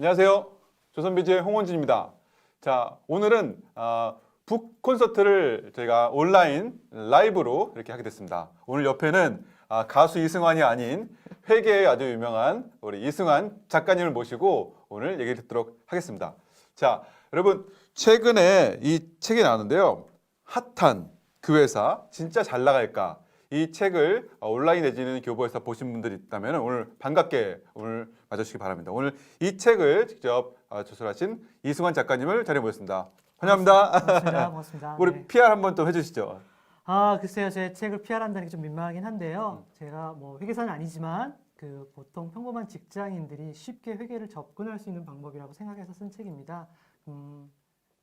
안녕하세요. 조선비즈의 홍원진입니다. 자, 오늘은 북 콘서트를 저희가 온라인 라이브로 이렇게 하게 됐습니다. 오늘 옆에는 가수 이승환이 아닌 회계에 아주 유명한 우리 이승환 작가님을 모시고 오늘 얘기 듣도록 하겠습니다. 자, 여러분 최근에 이 책이 나왔는데요. 핫한 그 회사 진짜 잘 나갈까? 이 책을 온라인 내지는 교보에서 보신 분들이 있다면 오늘 반갑게 오늘 맞아주시기 바랍니다. 오늘 이 책을 직접 조술하신 이승환 작가님을 자리에 모셨습니다. 환영합니다. 반갑습니다. 고맙습니다. 우리 네. PR 한번 또 해주시죠. 글쎄요. 제 책을 PR한다는 게 좀 민망하긴 한데요. 제가 뭐 회계사는 아니지만 그 보통 평범한 직장인들이 쉽게 회계를 접근할 수 있는 방법이라고 생각해서 쓴 책입니다.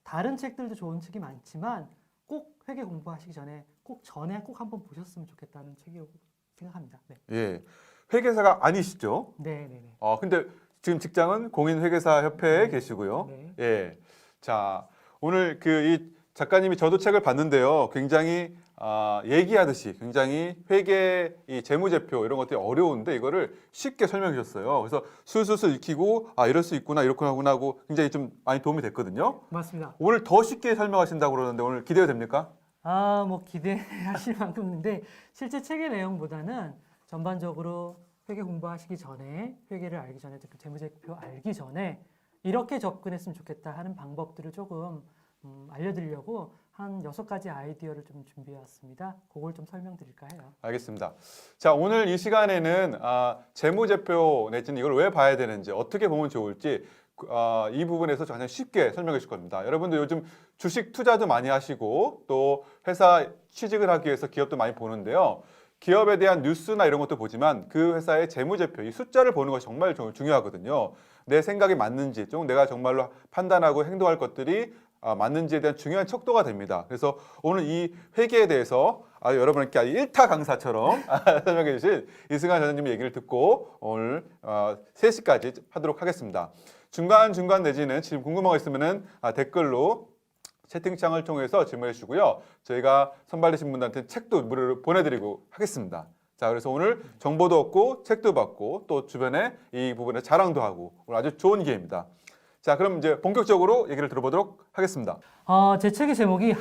다른 책들도 좋은 책이 많지만 꼭 회계 공부하시기 전에 꼭 한번 보셨으면 좋겠다는 책이라고 생각합니다. 네. 예, 회계사가 아니시죠? 네. 근데 지금 직장은 공인회계사협회에 계시고요. 네. 예, 자 오늘 이 작가님이 저도 책을 봤는데요. 굉장히 얘기하듯이 굉장히 회계 이 재무제표 이런 것들이 어려운데 이거를 쉽게 설명해 주셨어요. 그래서 술술술 익히고 이럴 수 있구나 이렇구나 하고 굉장히 좀 많이 도움이 됐거든요. 맞습니다. 오늘 더 쉽게 설명하신다고 그러는데 오늘 기대가 됩니까? 뭐 기대하실 만큼인데 실제 책의 내용보다는 전반적으로 회계 공부하시기 전에 회계를 알기 전에 그 재무제표 알기 전에 이렇게 접근했으면 좋겠다 하는 방법들을 조금 알려드리려고 한 6가지 아이디어를 좀 준비해 왔습니다. 그걸 좀 설명드릴까 해요. 알겠습니다. 자, 오늘 이 시간에는 재무제표 내지는 이걸 왜 봐야 되는지 어떻게 보면 좋을지 이 부분에서 가장 쉽게 설명해 줄 겁니다. 여러분들 요즘 주식 투자도 많이 하시고 또 회사 취직을 하기 위해서 기업도 많이 보는데요. 기업에 대한 뉴스나 이런 것도 보지만 그 회사의 재무제표, 이 숫자를 보는 것이 정말 중요하거든요. 내 생각이 맞는지, 좀 내가 정말로 판단하고 행동할 것들이 맞는지에 대한 중요한 척도가 됩니다. 그래서 오늘 이 회계에 대해서 여러분께 1타 강사처럼 설명해 주신 이승환 전장님의 얘기를 듣고 오늘 3시까지 하도록 하겠습니다. 중간중간 내지는 지금 궁금한 거 있으면 댓글로 채팅창을 통해서 질문해 주시고요. 저희가 선발되신 분들한테 책도 무료로 보내드리고 하겠습니다. 자, 그래서 오늘 정보도 얻고 책도 받고 또 주변에 이 부분에 자랑도 하고 오늘 아주 좋은 기회입니다. 자, 그럼 이제 본격적으로 얘기를 들어보도록 하겠습니다. 제 책의 제목이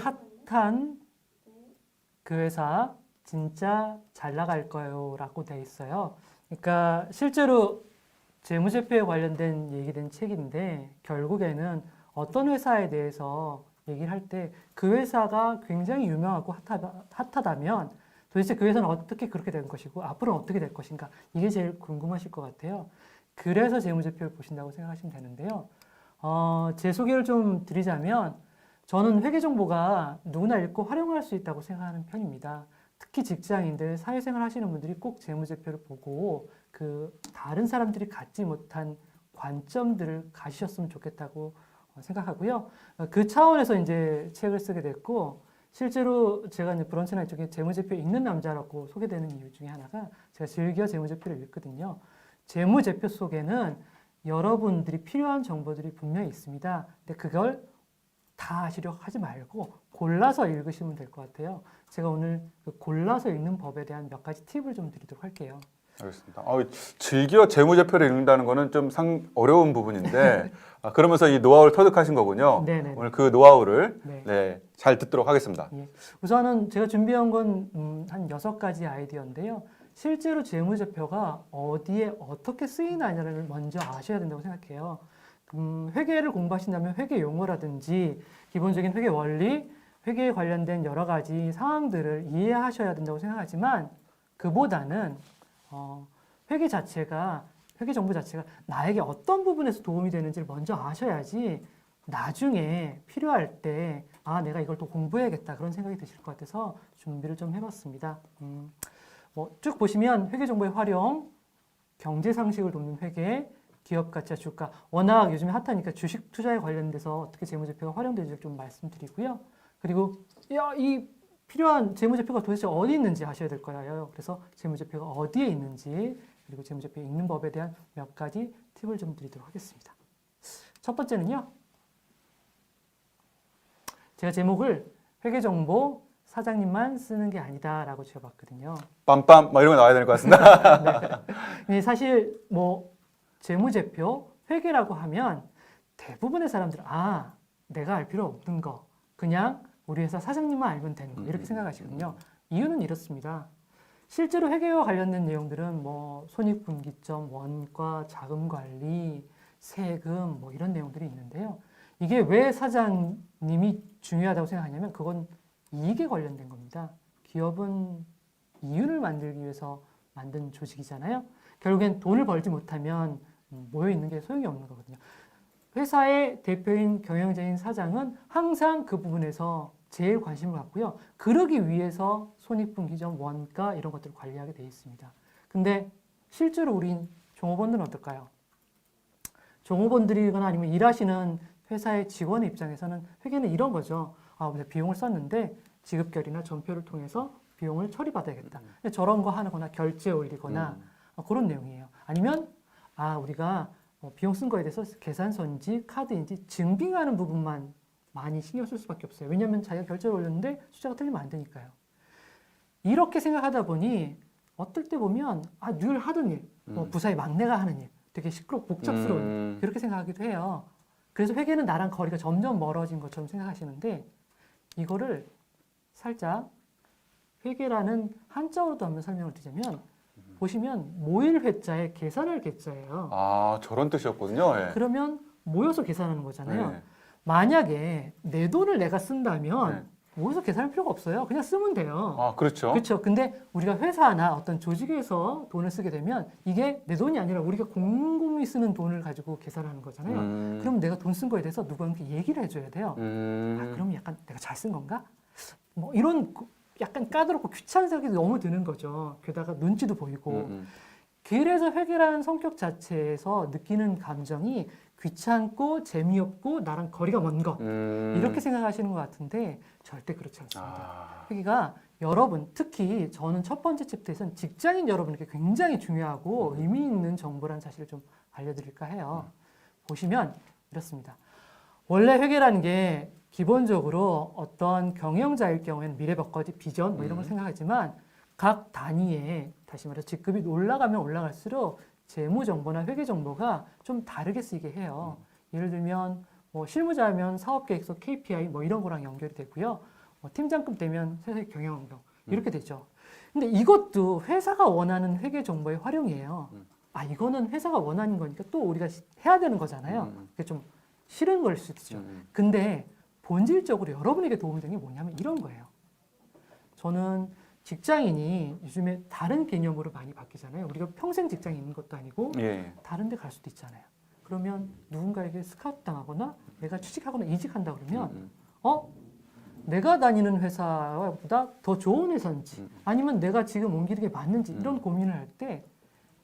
핫한 그 회사 진짜 잘 나갈 거예요 라고 돼 있어요. 그러니까 실제로 재무제표에 관련된 얘기된 책인데 결국에는 어떤 회사에 대해서 얘기를 할 때 그 회사가 굉장히 유명하고 핫하다면 도대체 그 회사는 어떻게 그렇게 된 것이고 앞으로는 어떻게 될 것인가 이게 제일 궁금하실 것 같아요. 그래서 재무제표를 보신다고 생각하시면 되는데요. 제 소개를 좀 드리자면 저는 회계정보가 누구나 읽고 활용할 수 있다고 생각하는 편입니다. 특히 직장인들, 사회생활 하시는 분들이 꼭 재무제표를 보고 그 다른 사람들이 갖지 못한 관점들을 가지셨으면 좋겠다고 생각하고요. 그 차원에서 이제 책을 쓰게 됐고 실제로 제가 이제 브런치나 이쪽에 재무제표 읽는 남자라고 소개되는 이유 중에 하나가 제가 즐겨 재무제표를 읽거든요. 재무제표 속에는 여러분들이 필요한 정보들이 분명히 있습니다. 근데 그걸 다 아시려고 하지 말고 골라서 읽으시면 될 것 같아요. 제가 오늘 그 골라서 읽는 법에 대한 몇 가지 팁을 좀 드리도록 할게요. 알겠습니다. 즐겨 재무제표를 읽는다는 거는 좀 어려운 부분인데 그러면서 이 노하우를 터득하신 거군요. 네네. 오늘 그 노하우를 네. 잘 듣도록 하겠습니다. 예. 우선은 제가 준비한 건 한 6가지 아이디어인데요. 실제로 재무제표가 어디에 어떻게 쓰이느냐를 먼저 아셔야 된다고 생각해요. 회계를 공부하신다면 회계 용어라든지 기본적인 회계 원리, 회계에 관련된 여러 가지 상황들을 이해하셔야 된다고 생각하지만 그보다는 회계 정보 자체가 나에게 어떤 부분에서 도움이 되는지를 먼저 아셔야지 나중에 필요할 때 내가 이걸 또 공부해야겠다 그런 생각이 드실 것 같아서 준비를 좀 해봤습니다. 쭉 보시면 회계 정보의 활용, 경제 상식을 돕는 회계, 기업 가치와 주가. 워낙 요즘에 핫하니까 주식 투자에 관련돼서 어떻게 재무제표가 활용되는지 좀 말씀드리고요. 그리고 이 필요한 재무제표가 도대체 어디 있는지 아셔야 될 거예요. 그래서 재무제표가 어디에 있는지 그리고 재무제표 읽는 법에 대한 몇 가지 팁을 좀 드리도록 하겠습니다. 첫 번째는요. 제가 제목을 회계정보 사장님만 쓰는 게 아니다라고 지어봤거든요. 빰빰 이런 거 나와야 될 것 같습니다. 네. 사실 재무제표 회계라고 하면 대부분의 사람들은 내가 알 필요 없는 거, 그냥 우리 회사 사장님만 알면 되는 거 이렇게 생각하시거든요. 이유는 이렇습니다. 실제로 회계와 관련된 내용들은 뭐 손익분기점, 원가, 자금관리, 세금 뭐 이런 내용들이 있는데요. 이게 왜 사장님이 중요하다고 생각하냐면 그건 이익에 관련된 겁니다. 기업은 이윤을 만들기 위해서 만든 조직이잖아요. 결국엔 돈을 벌지 못하면 모여 있는 게 소용이 없는 거거든요. 회사의 대표인 경영자인 사장은 항상 그 부분에서 제일 관심을 갖고요. 그러기 위해서 손익분기점, 원가 이런 것들을 관리하게 돼 있습니다. 근데 실제로 우린 종업원들은 어떨까요? 종업원들이거나 아니면 일하시는 회사의 직원의 입장에서는 회계는 이런 거죠. 내가 비용을 썼는데 지급결이나 전표를 통해서 비용을 처리받아야겠다. 저런 거 하거나 결제에 올리거나 그런 내용이에요. 아니면 우리가 비용 쓴 거에 대해서 계산서인지 카드인지 증빙하는 부분만 많이 신경 쓸 수밖에 없어요. 왜냐하면 자기가 결제를 올렸는데 숫자가 틀리면 안 되니까요. 이렇게 생각하다 보니 어떨 때 보면 늘 하던 일, 부사의 막내가 하는 일, 되게 시끄럽고 복잡스러운 일, 그렇게 생각하기도 해요. 그래서 회계는 나랑 거리가 점점 멀어진 것처럼 생각하시는데 이거를 살짝 회계라는 한자어로도 한번 설명을 드리자면 보시면 모일 회자에 계산할 계자예요. 저런 뜻이었거든요. 예. 그러면 모여서 계산하는 거잖아요. 네. 만약에 내 돈을 내가 쓴다면 모여서 계산할 필요가 없어요. 그냥 쓰면 돼요. 그렇죠. 그렇죠. 근데 우리가 회사나 어떤 조직에서 돈을 쓰게 되면 이게 내 돈이 아니라 우리가 공공이 쓰는 돈을 가지고 계산하는 거잖아요. 그럼 내가 돈 쓴 거에 대해서 누구한테 얘기를 해줘야 돼요. 그럼 약간 내가 잘 쓴 건가? 뭐 이런 약간 까다롭고 귀찮은 생각이 너무 드는 거죠. 게다가 눈치도 보이고. 그래서 회계라는 성격 자체에서 느끼는 감정이 귀찮고 재미없고 나랑 거리가 먼 것 이렇게 생각하시는 것 같은데 절대 그렇지 않습니다. 회계가 여러분, 특히 저는 첫 번째 챕터에서는 직장인 여러분에게 굉장히 중요하고 의미 있는 정보라는 사실을 좀 알려드릴까 해요. 보시면 이렇습니다. 원래 회계라는 게 기본적으로 어떤 경영자일 경우에는 미래벽까지 비전 뭐 이런 걸 생각하지만 각 단위에 다시 말해서 직급이 올라가면 올라갈수록 재무 정보나 회계 정보가 좀 다르게 쓰이게 해요. 예를 들면 뭐 실무자면 사업계획서 KPI 뭐 이런 거랑 연결이 되고요. 뭐 팀장급 되면 회사의 경영환경 이렇게 되죠. 근데 이것도 회사가 원하는 회계 정보의 활용이에요. 이거는 회사가 원하는 거니까 또 우리가 해야 되는 거잖아요. 그게 좀 싫은 걸 수도 있죠. 근데 본질적으로 여러분에게 도움이 되는 게 뭐냐면 이런 거예요. 저는 직장인이 요즘에 다른 개념으로 많이 바뀌잖아요. 우리가 평생 직장에 있는 것도 아니고 다른 데 갈 수도 있잖아요. 그러면 누군가에게 스카우트 당하거나 내가 취직하거나 이직한다 그러면 내가 다니는 회사보다 더 좋은 회사인지 아니면 내가 지금 옮기는 게 맞는지 이런 고민을 할 때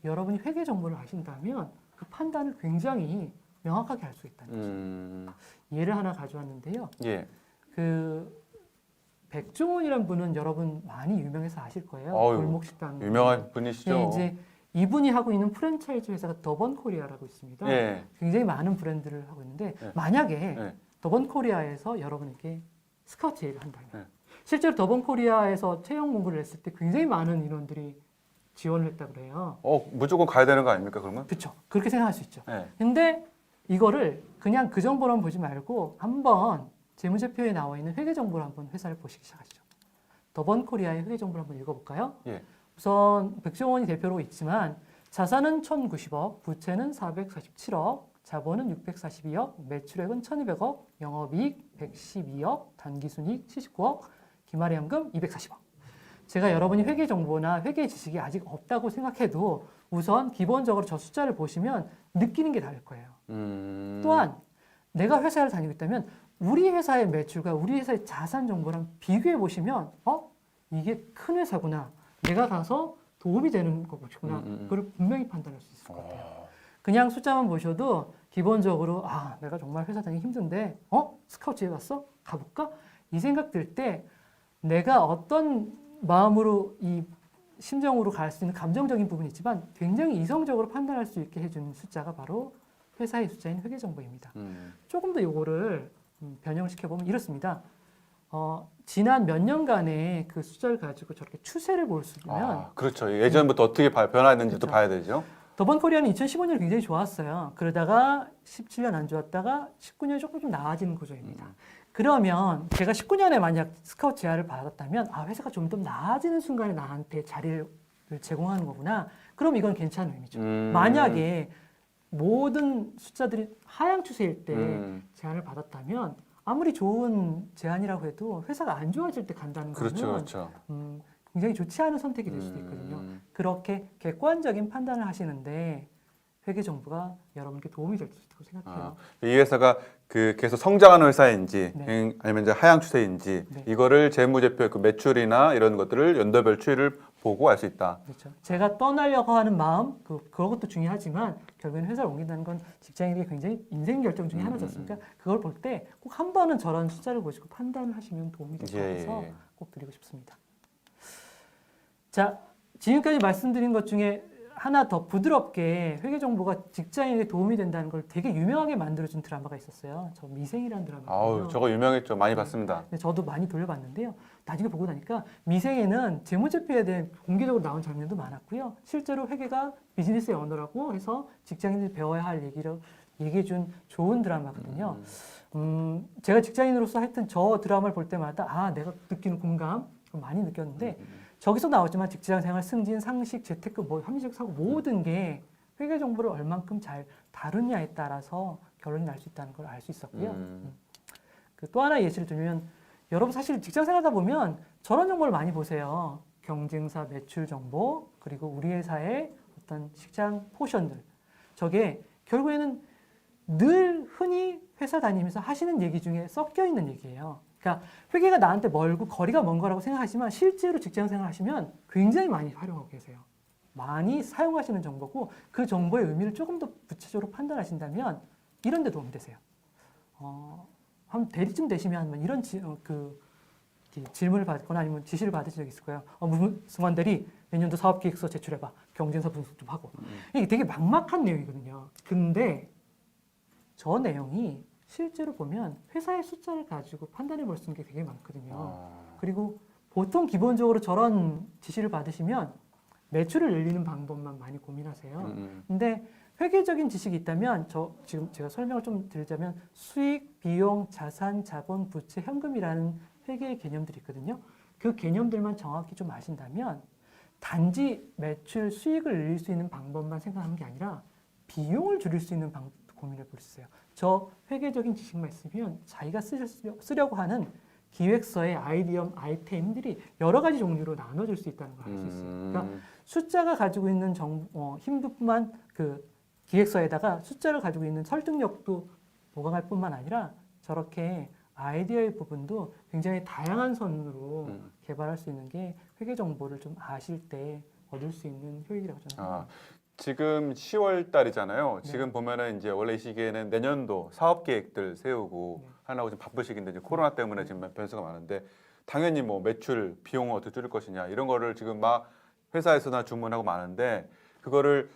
여러분이 회계 정보를 아신다면 그 판단을 굉장히 명확하게 할 수 있다는 거죠. 예를 하나 가져왔는데요. 그 백종원이라는 분은 여러분 많이 유명해서 아실 거예요. 골목식당 유명한 분이시죠. 이제 이분이 하고 있는 프랜차이즈 회사가 더번코리아라고 있습니다. 굉장히 많은 브랜드를 하고 있는데 만약에 더번코리아에서 여러분에게 스카우트 제의를 한다면 실제로 더번코리아에서 채용 공고를 냈을 때 굉장히 많은 인원들이 지원을 했다고 그래요. 무조건 가야 되는 거 아닙니까 그러면? 그렇죠. 그렇게 생각할 수 있죠. 근데 이거를 그냥 그 정보로만 보지 말고 한번 재무제표에 나와 있는 회계 정보를 한번 회사를 보시기 시작하시죠. 더번코리아의 회계 정보를 한번 읽어볼까요? 우선 백종원이 대표로 있지만 자산은 1,090억, 부채는 447억, 자본은 642억, 매출액은 1,200억, 영업이익 112억, 단기순이익 79억, 기말이현금 240억. 제가 여러분이 회계 정보나 회계 지식이 아직 없다고 생각해도 우선 기본적으로 저 숫자를 보시면 느끼는 게 다를 거예요. 또한 내가 회사를 다니고 있다면 우리 회사의 매출과 우리 회사의 자산 정보랑 비교해 보시면 이게 큰 회사구나. 내가 가서 도움이 되는 거구나. 그걸 분명히 판단할 수 있을 것 같아요. 그냥 숫자만 보셔도 기본적으로 내가 정말 회사 다니기 힘든데 스카우트 해봤어? 가볼까? 이 생각 들 때 내가 어떤 마음으로 이 심정으로 갈 수 있는 감정적인 부분이 있지만 굉장히 이성적으로 판단할 수 있게 해주는 숫자가 바로 회사의 숫자인 회계정보입니다. 조금 더 요거를 변형을 시켜보면 이렇습니다. 지난 몇 년간의 그 숫자를 가지고 저렇게 추세를 볼 수 있으면 그렇죠. 예전부터 어떻게 변화했는지도 그렇죠. 봐야 되죠. 더번코리아는 2015년이 굉장히 좋았어요. 그러다가 17년 안 좋았다가 19년에 조금 좀 나아지는 구조입니다. 그러면 제가 19년에 만약 스카우트 제안을 받았다면 아 회사가 좀 더 나아지는 순간에 나한테 자리를 제공하는 거구나. 그럼 이건 괜찮은 의미죠. 만약에 모든 숫자들이 하향 추세일 때 제안을 받았다면 아무리 좋은 제안이라고 해도 회사가 안 좋아질 때 간다는 거는 그렇죠, 그렇죠. 굉장히 좋지 않은 선택이 될 수도 있거든요. 그렇게 객관적인 판단을 하시는데 회계정보가 여러분께 도움이 될 수 있다고 생각해요. 이 회사가 그 계속 성장하는 회사인지 네. 아니면 이제 하향 추세인지 네. 이거를 재무제표의 그 매출이나 이런 것들을 연도별 추이를 보고 알 수 있다. 그렇죠. 제가 떠나려고 하는 마음, 그것도 중요하지만 결국엔 회사를 옮긴다는 건 직장인에게 굉장히 인생 결정 중에 하나지 않습니까? 그걸 볼 때 꼭 한 번은 저런 숫자를 보시고 판단을 하시면 도움이 될 것 같아서 꼭 드리고 싶습니다. 자, 지금까지 말씀드린 것 중에 하나 더 부드럽게 회계정보가 직장인에게 도움이 된다는 걸 되게 유명하게 만들어준 드라마가 있었어요. 저 미생이라는 드라마거든요. 아우, 저거 유명했죠. 많이 봤습니다. 근데 저도 많이 돌려봤는데요. 나중에 보고 나니까 미생에는 재무제표에 대한 공개적으로 나온 장면도 많았고요. 실제로 회계가 비즈니스의 언어라고 해서 직장인들이 배워야 할 얘기를 얘기해준 좋은 드라마거든요. 제가 직장인으로서 하여튼 저 드라마를 볼 때마다 아 내가 느끼는 공감 많이 느꼈는데 저기서 나오지만 직장생활 승진, 상식, 재테크, 뭐 합리적 사고 모든 게 회계 정보를 얼만큼 잘 다루냐에 따라서 결론이 날 수 있다는 걸 알 수 있었고요. 그 또 하나 예시를 들면 여러분 사실 직장생활하다 보면 저런 정보를 많이 보세요. 경쟁사 매출 정보 그리고 우리 회사의 어떤 직장 포션들 저게 결국에는 늘 흔히 회사 다니면서 하시는 얘기 중에 섞여 있는 얘기예요. 그러니까 회계가 나한테 멀고 거리가 먼 거라고 생각하지만 실제로 직장 생활 하시면 굉장히 많이 활용하고 계세요. 많이 사용하시는 정보고 그 정보의 의미를 조금 더 구체적으로 판단하신다면 이런 데 도움이 되세요. 한 대리쯤 되시면 이런 질문을 받거나 아니면 지시를 받으신 적이 있을 거예요. 무슨 대리 내년도 사업계획서 제출해봐. 경쟁사 분석 좀 하고. 이게 되게 막막한 내용이거든요. 근데 저 내용이 실제로 보면 회사의 숫자를 가지고 판단해 볼 수 있는 게 되게 많거든요. 그리고 보통 기본적으로 저런 지시를 받으시면 매출을 늘리는 방법만 많이 고민하세요. 근데 회계적인 지식이 있다면 지금 제가 설명을 좀 드리자면 수익, 비용, 자산, 자본, 부채, 현금이라는 회계의 개념들이 있거든요. 그 개념들만 정확히 좀 아신다면 단지 매출, 수익을 늘릴 수 있는 방법만 생각하는 게 아니라 비용을 줄일 수 있는 방법도 고민해 볼 수 있어요. 저 회계적인 지식만 있으면 자기가 쓰려고 하는 기획서의 아이템들이 여러 가지 종류로 나눠질 수 있다는 걸 알 수 있어요. 그러니까 숫자가 가지고 있는 힘뿐만 그 기획서에다가 숫자를 가지고 있는 설득력도 보강할 뿐만 아니라 저렇게 아이디어의 부분도 굉장히 다양한 선으로 개발할 수 있는 게 회계 정보를 좀 아실 때 얻을 수 있는 효익이라고 저는 생각합니다. 지금 10월 달이잖아요. 네. 지금 보면은 이제 원래 이 시기에는 내년도 사업 계획들 세우고 하려고 지금 바쁠 시기인데 이제 코로나 때문에 지금 변수가 많은데 당연히 뭐 매출, 비용을 어떻게 줄일 것이냐 이런 거를 지금 막 회사에서나 주문하고 많은데 그거를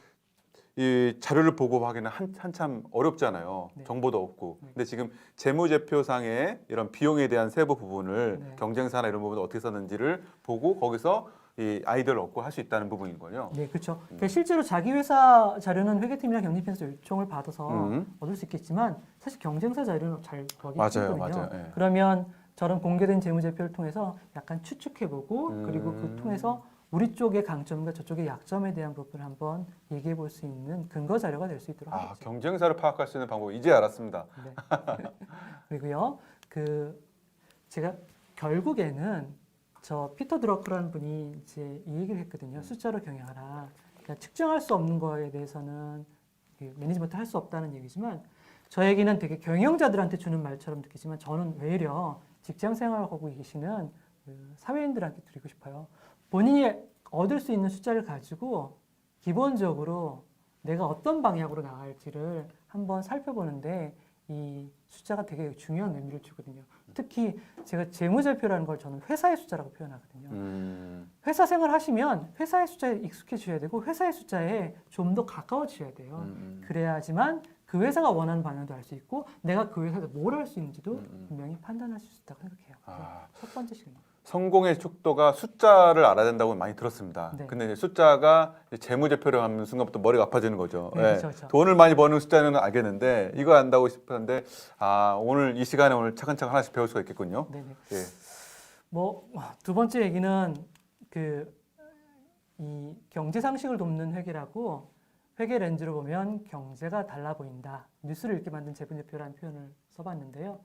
이 자료를 보고 하기는 한참 어렵잖아요. 네. 정보도 없고. 네. 근데 지금 재무제표상의 이런 비용에 대한 세부 부분을 네. 경쟁사나 이런 부분을 어떻게 썼는지를 보고 거기서 이 아이디어를 얻고 할 수 있다는 부분인 거죠. 네, 그렇죠. 그러니까 실제로 자기 회사 자료는 회계팀이나 경리팀에서 요청을 받아서 얻을 수 있겠지만 사실 경쟁사 자료는 잘 구하기 힘들거든요. 맞아요. 예. 그러면 저런 공개된 재무제표를 통해서 약간 추측해보고 그리고 그 통해서 우리 쪽의 강점과 저쪽의 약점에 대한 부분을 한번 얘기해 볼 수 있는 근거 자료가 될 수 있도록 하겠죠. 경쟁사를 파악할 수 있는 방법 이제 알았습니다. 네. 그리고요, 제가 결국에는 저 피터 드러크라는 분이 이제 이 얘기를 했거든요. 숫자로 경영하라. 그러니까 측정할 수 없는 거에 대해서는 매니지먼트 할 수 없다는 얘기지만 저 얘기는 되게 경영자들한테 주는 말처럼 느끼지만 저는 오히려 직장 생활하고 계시는 사회인들한테 드리고 싶어요. 본인이 얻을 수 있는 숫자를 가지고 기본적으로 내가 어떤 방향으로 나갈지를 한번 살펴보는데 이 숫자가 되게 중요한 의미를 주거든요. 특히 제가 재무제표라는 걸 저는 회사의 숫자라고 표현하거든요. 회사 생활 하시면 회사의 숫자에 익숙해지셔야 되고 회사의 숫자에 좀 더 가까워지셔야 돼요. 그래야지만 그 회사가 원하는 방향도 알 수 있고 내가 그 회사에서 뭘 할 수 있는지도 분명히 판단할 수 있다고 생각해요. 첫 번째 시간입니다. 성공의 척도가 숫자를 알아야 된다고 많이 들었습니다. 네. 근데 이제 숫자가 이제 재무제표를 하는 순간부터 머리가 아파지는 거죠. 네, 예. 그렇죠, 그렇죠. 돈을 많이 버는 숫자는 알겠는데 이거 안다고 싶었는데 오늘 이 시간에 오늘 차근차근 하나씩 배울 수가 있겠군요. 네네. 예. 뭐 두 번째 얘기는 이 경제 상식을 돕는 회계라고 회계 렌즈로 보면 경제가 달라 보인다. 뉴스를 읽게 만든 재무제표라는 표현을 써봤는데요.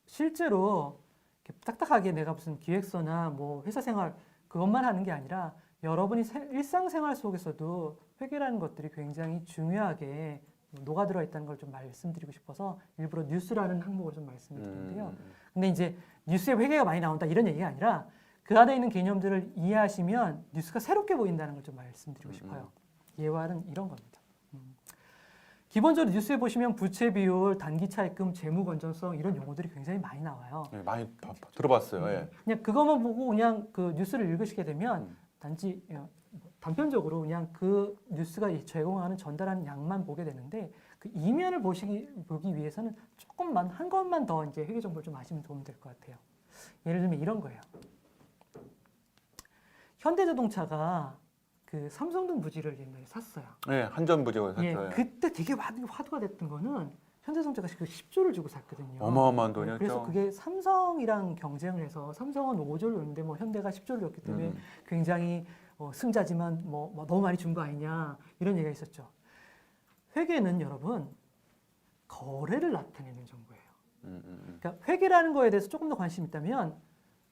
실제로 이렇게 딱딱하게 내가 무슨 기획서나 뭐 회사 생활 그것만 하는 게 아니라 여러분이 일상생활 속에서도 회계라는 것들이 굉장히 중요하게 녹아들어 있다는 걸 좀 말씀드리고 싶어서 일부러 뉴스라는 항목을 좀 말씀을 드리는데요. 근데 이제 뉴스에 회계가 많이 나온다 이런 얘기가 아니라 그 안에 있는 개념들을 이해하시면 뉴스가 새롭게 보인다는 걸 좀 말씀드리고 싶어요. 예화는 이런 겁니다. 기본적으로 뉴스에 보시면 부채 비율, 단기 차입금, 재무 건전성 이런 용어들이 굉장히 많이 나와요. 예, 많이 들어봤어요. 예. 그냥 그것만 보고 그냥 그 뉴스를 읽으시게 되면 단지 단편적으로 그냥 그 뉴스가 제공하는 전달하는 양만 보게 되는데 그 이면을 보기 위해서는 조금만 한 것만 더 이제 회계 정보를 좀 아시면 도움이 될 것 같아요. 예를 들면 이런 거예요. 현대자동차가 그 삼성동 부지를 옛날에 샀어요. 네, 한전부지가 샀죠. 예, 예. 그때 되게 화두가 됐던 거는 현대자동차가 그 10조를 주고 샀거든요. 어마어마한 돈이었죠. 그래서 그게 삼성이랑 경쟁을 해서 삼성은 5조를 줬는데 뭐 현대가 10조를 줬기 때문에 굉장히 승자지만 뭐 너무 많이 준 거 아니냐 이런 얘기가 있었죠. 회계는 여러분 거래를 나타내는 정보예요. 그러니까 회계라는 거에 대해서 조금 더 관심 있다면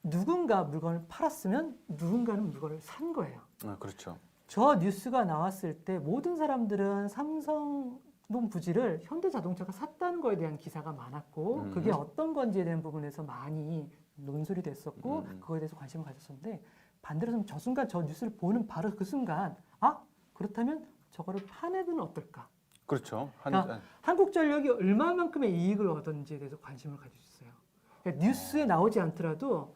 누군가 물건을 팔았으면 누군가는 물건을 산 거예요. 그렇죠. 저 뉴스가 나왔을 때 모든 사람들은 삼성동 부지를 현대자동차가 샀다는 거에 대한 기사가 많았고 그게 어떤 건지에 대한 부분에서 많이 논술이 됐었고 그거에 대해서 관심을 가졌었는데 반대로 저 순간 저 뉴스를 보는 바로 그 순간 그렇다면 저거를 파내면 어떨까? 그렇죠. 그러니까 한국전력이 얼마만큼의 이익을 얻었는지에 대해서 관심을 가지셨어요. 그러니까 뉴스에 나오지 않더라도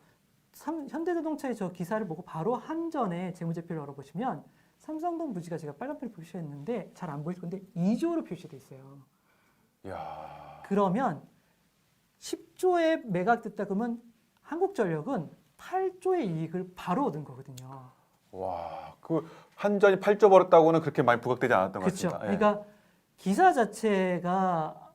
현대자동차의 저 기사를 보고 바로 한전의 재무제표를 열어보시면 삼성동 부지가 제가 빨간색으로 표시했는데 잘 안 보일 건데 2조로 표시돼 있어요. 야. 그러면 10조에 매각됐다 그러면 한국전력은 8조의 이익을 바로 얻은 거거든요. 와, 그 한전이 8조 벌었다고는 그렇게 많이 부각되지 않았던 것 그렇죠. 같습니다. 예. 그러니까 기사 자체가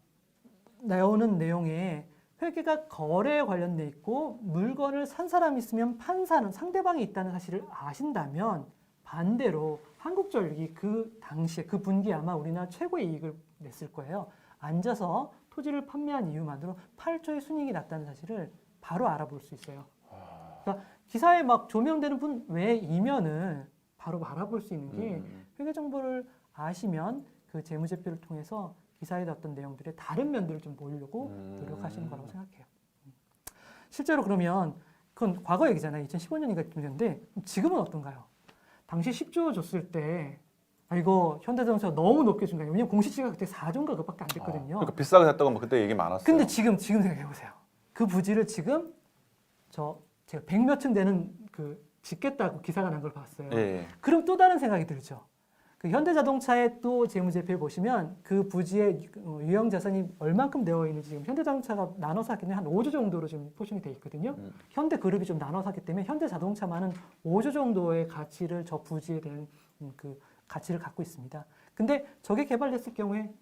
나오는 내용에 회계가 거래에 관련돼 있고 물건을 산 사람이 있으면 판 사람 상대방이 있다는 사실을 아신다면 반대로 한국전력이 그 당시에 그 분기에 아마 우리나라 최고의 이익을 냈을 거예요. 앉아서 토지를 판매한 이유만으로 8조의 순이익이 났다는 사실을 바로 알아볼 수 있어요. 그러니까 기사에 막 조명되는 분 외에 이면을 바로 알아볼 수 있는 게 회계 정보를 아시면 그 재무제표를 통해서 기사에 어떤 내용들의 다른 면들을 좀 보려고 노력하시는 거라고 생각해요. 실제로 그러면 그건 과거 얘기잖아요. 2015년인가 그랬는데 지금은 어떤가요? 당시 10조 줬을 때 이거 현대자동차가 너무 높게 준 거예요. 왜냐면 공시지가 그때 4조인가 그밖에 안 됐거든요. 그러니까 비싸게 샀다고 뭐 그때 얘기 많았어요. 근데 지금 생각해 보세요. 그 부지를 지금 제가 100몇 층 되는 그 짓겠다고 기사가 난 걸 봤어요. 예. 그럼 또 다른 생각이 들죠. 그 현대자동차의 또 재무제표를 보시면 그 부지의 유형 자산이 얼만큼 되어 있는지 지금 현대자동차가 나눠서 샀기 때문에 한 5조 정도로 지금 포션이 되어 있거든요. 현대그룹이 좀 나눠서 샀기 때문에 현대자동차만은 5조 정도의 가치를 저 부지에 대한 그 가치를 갖고 있습니다. 근데 저게 개발됐을 경우에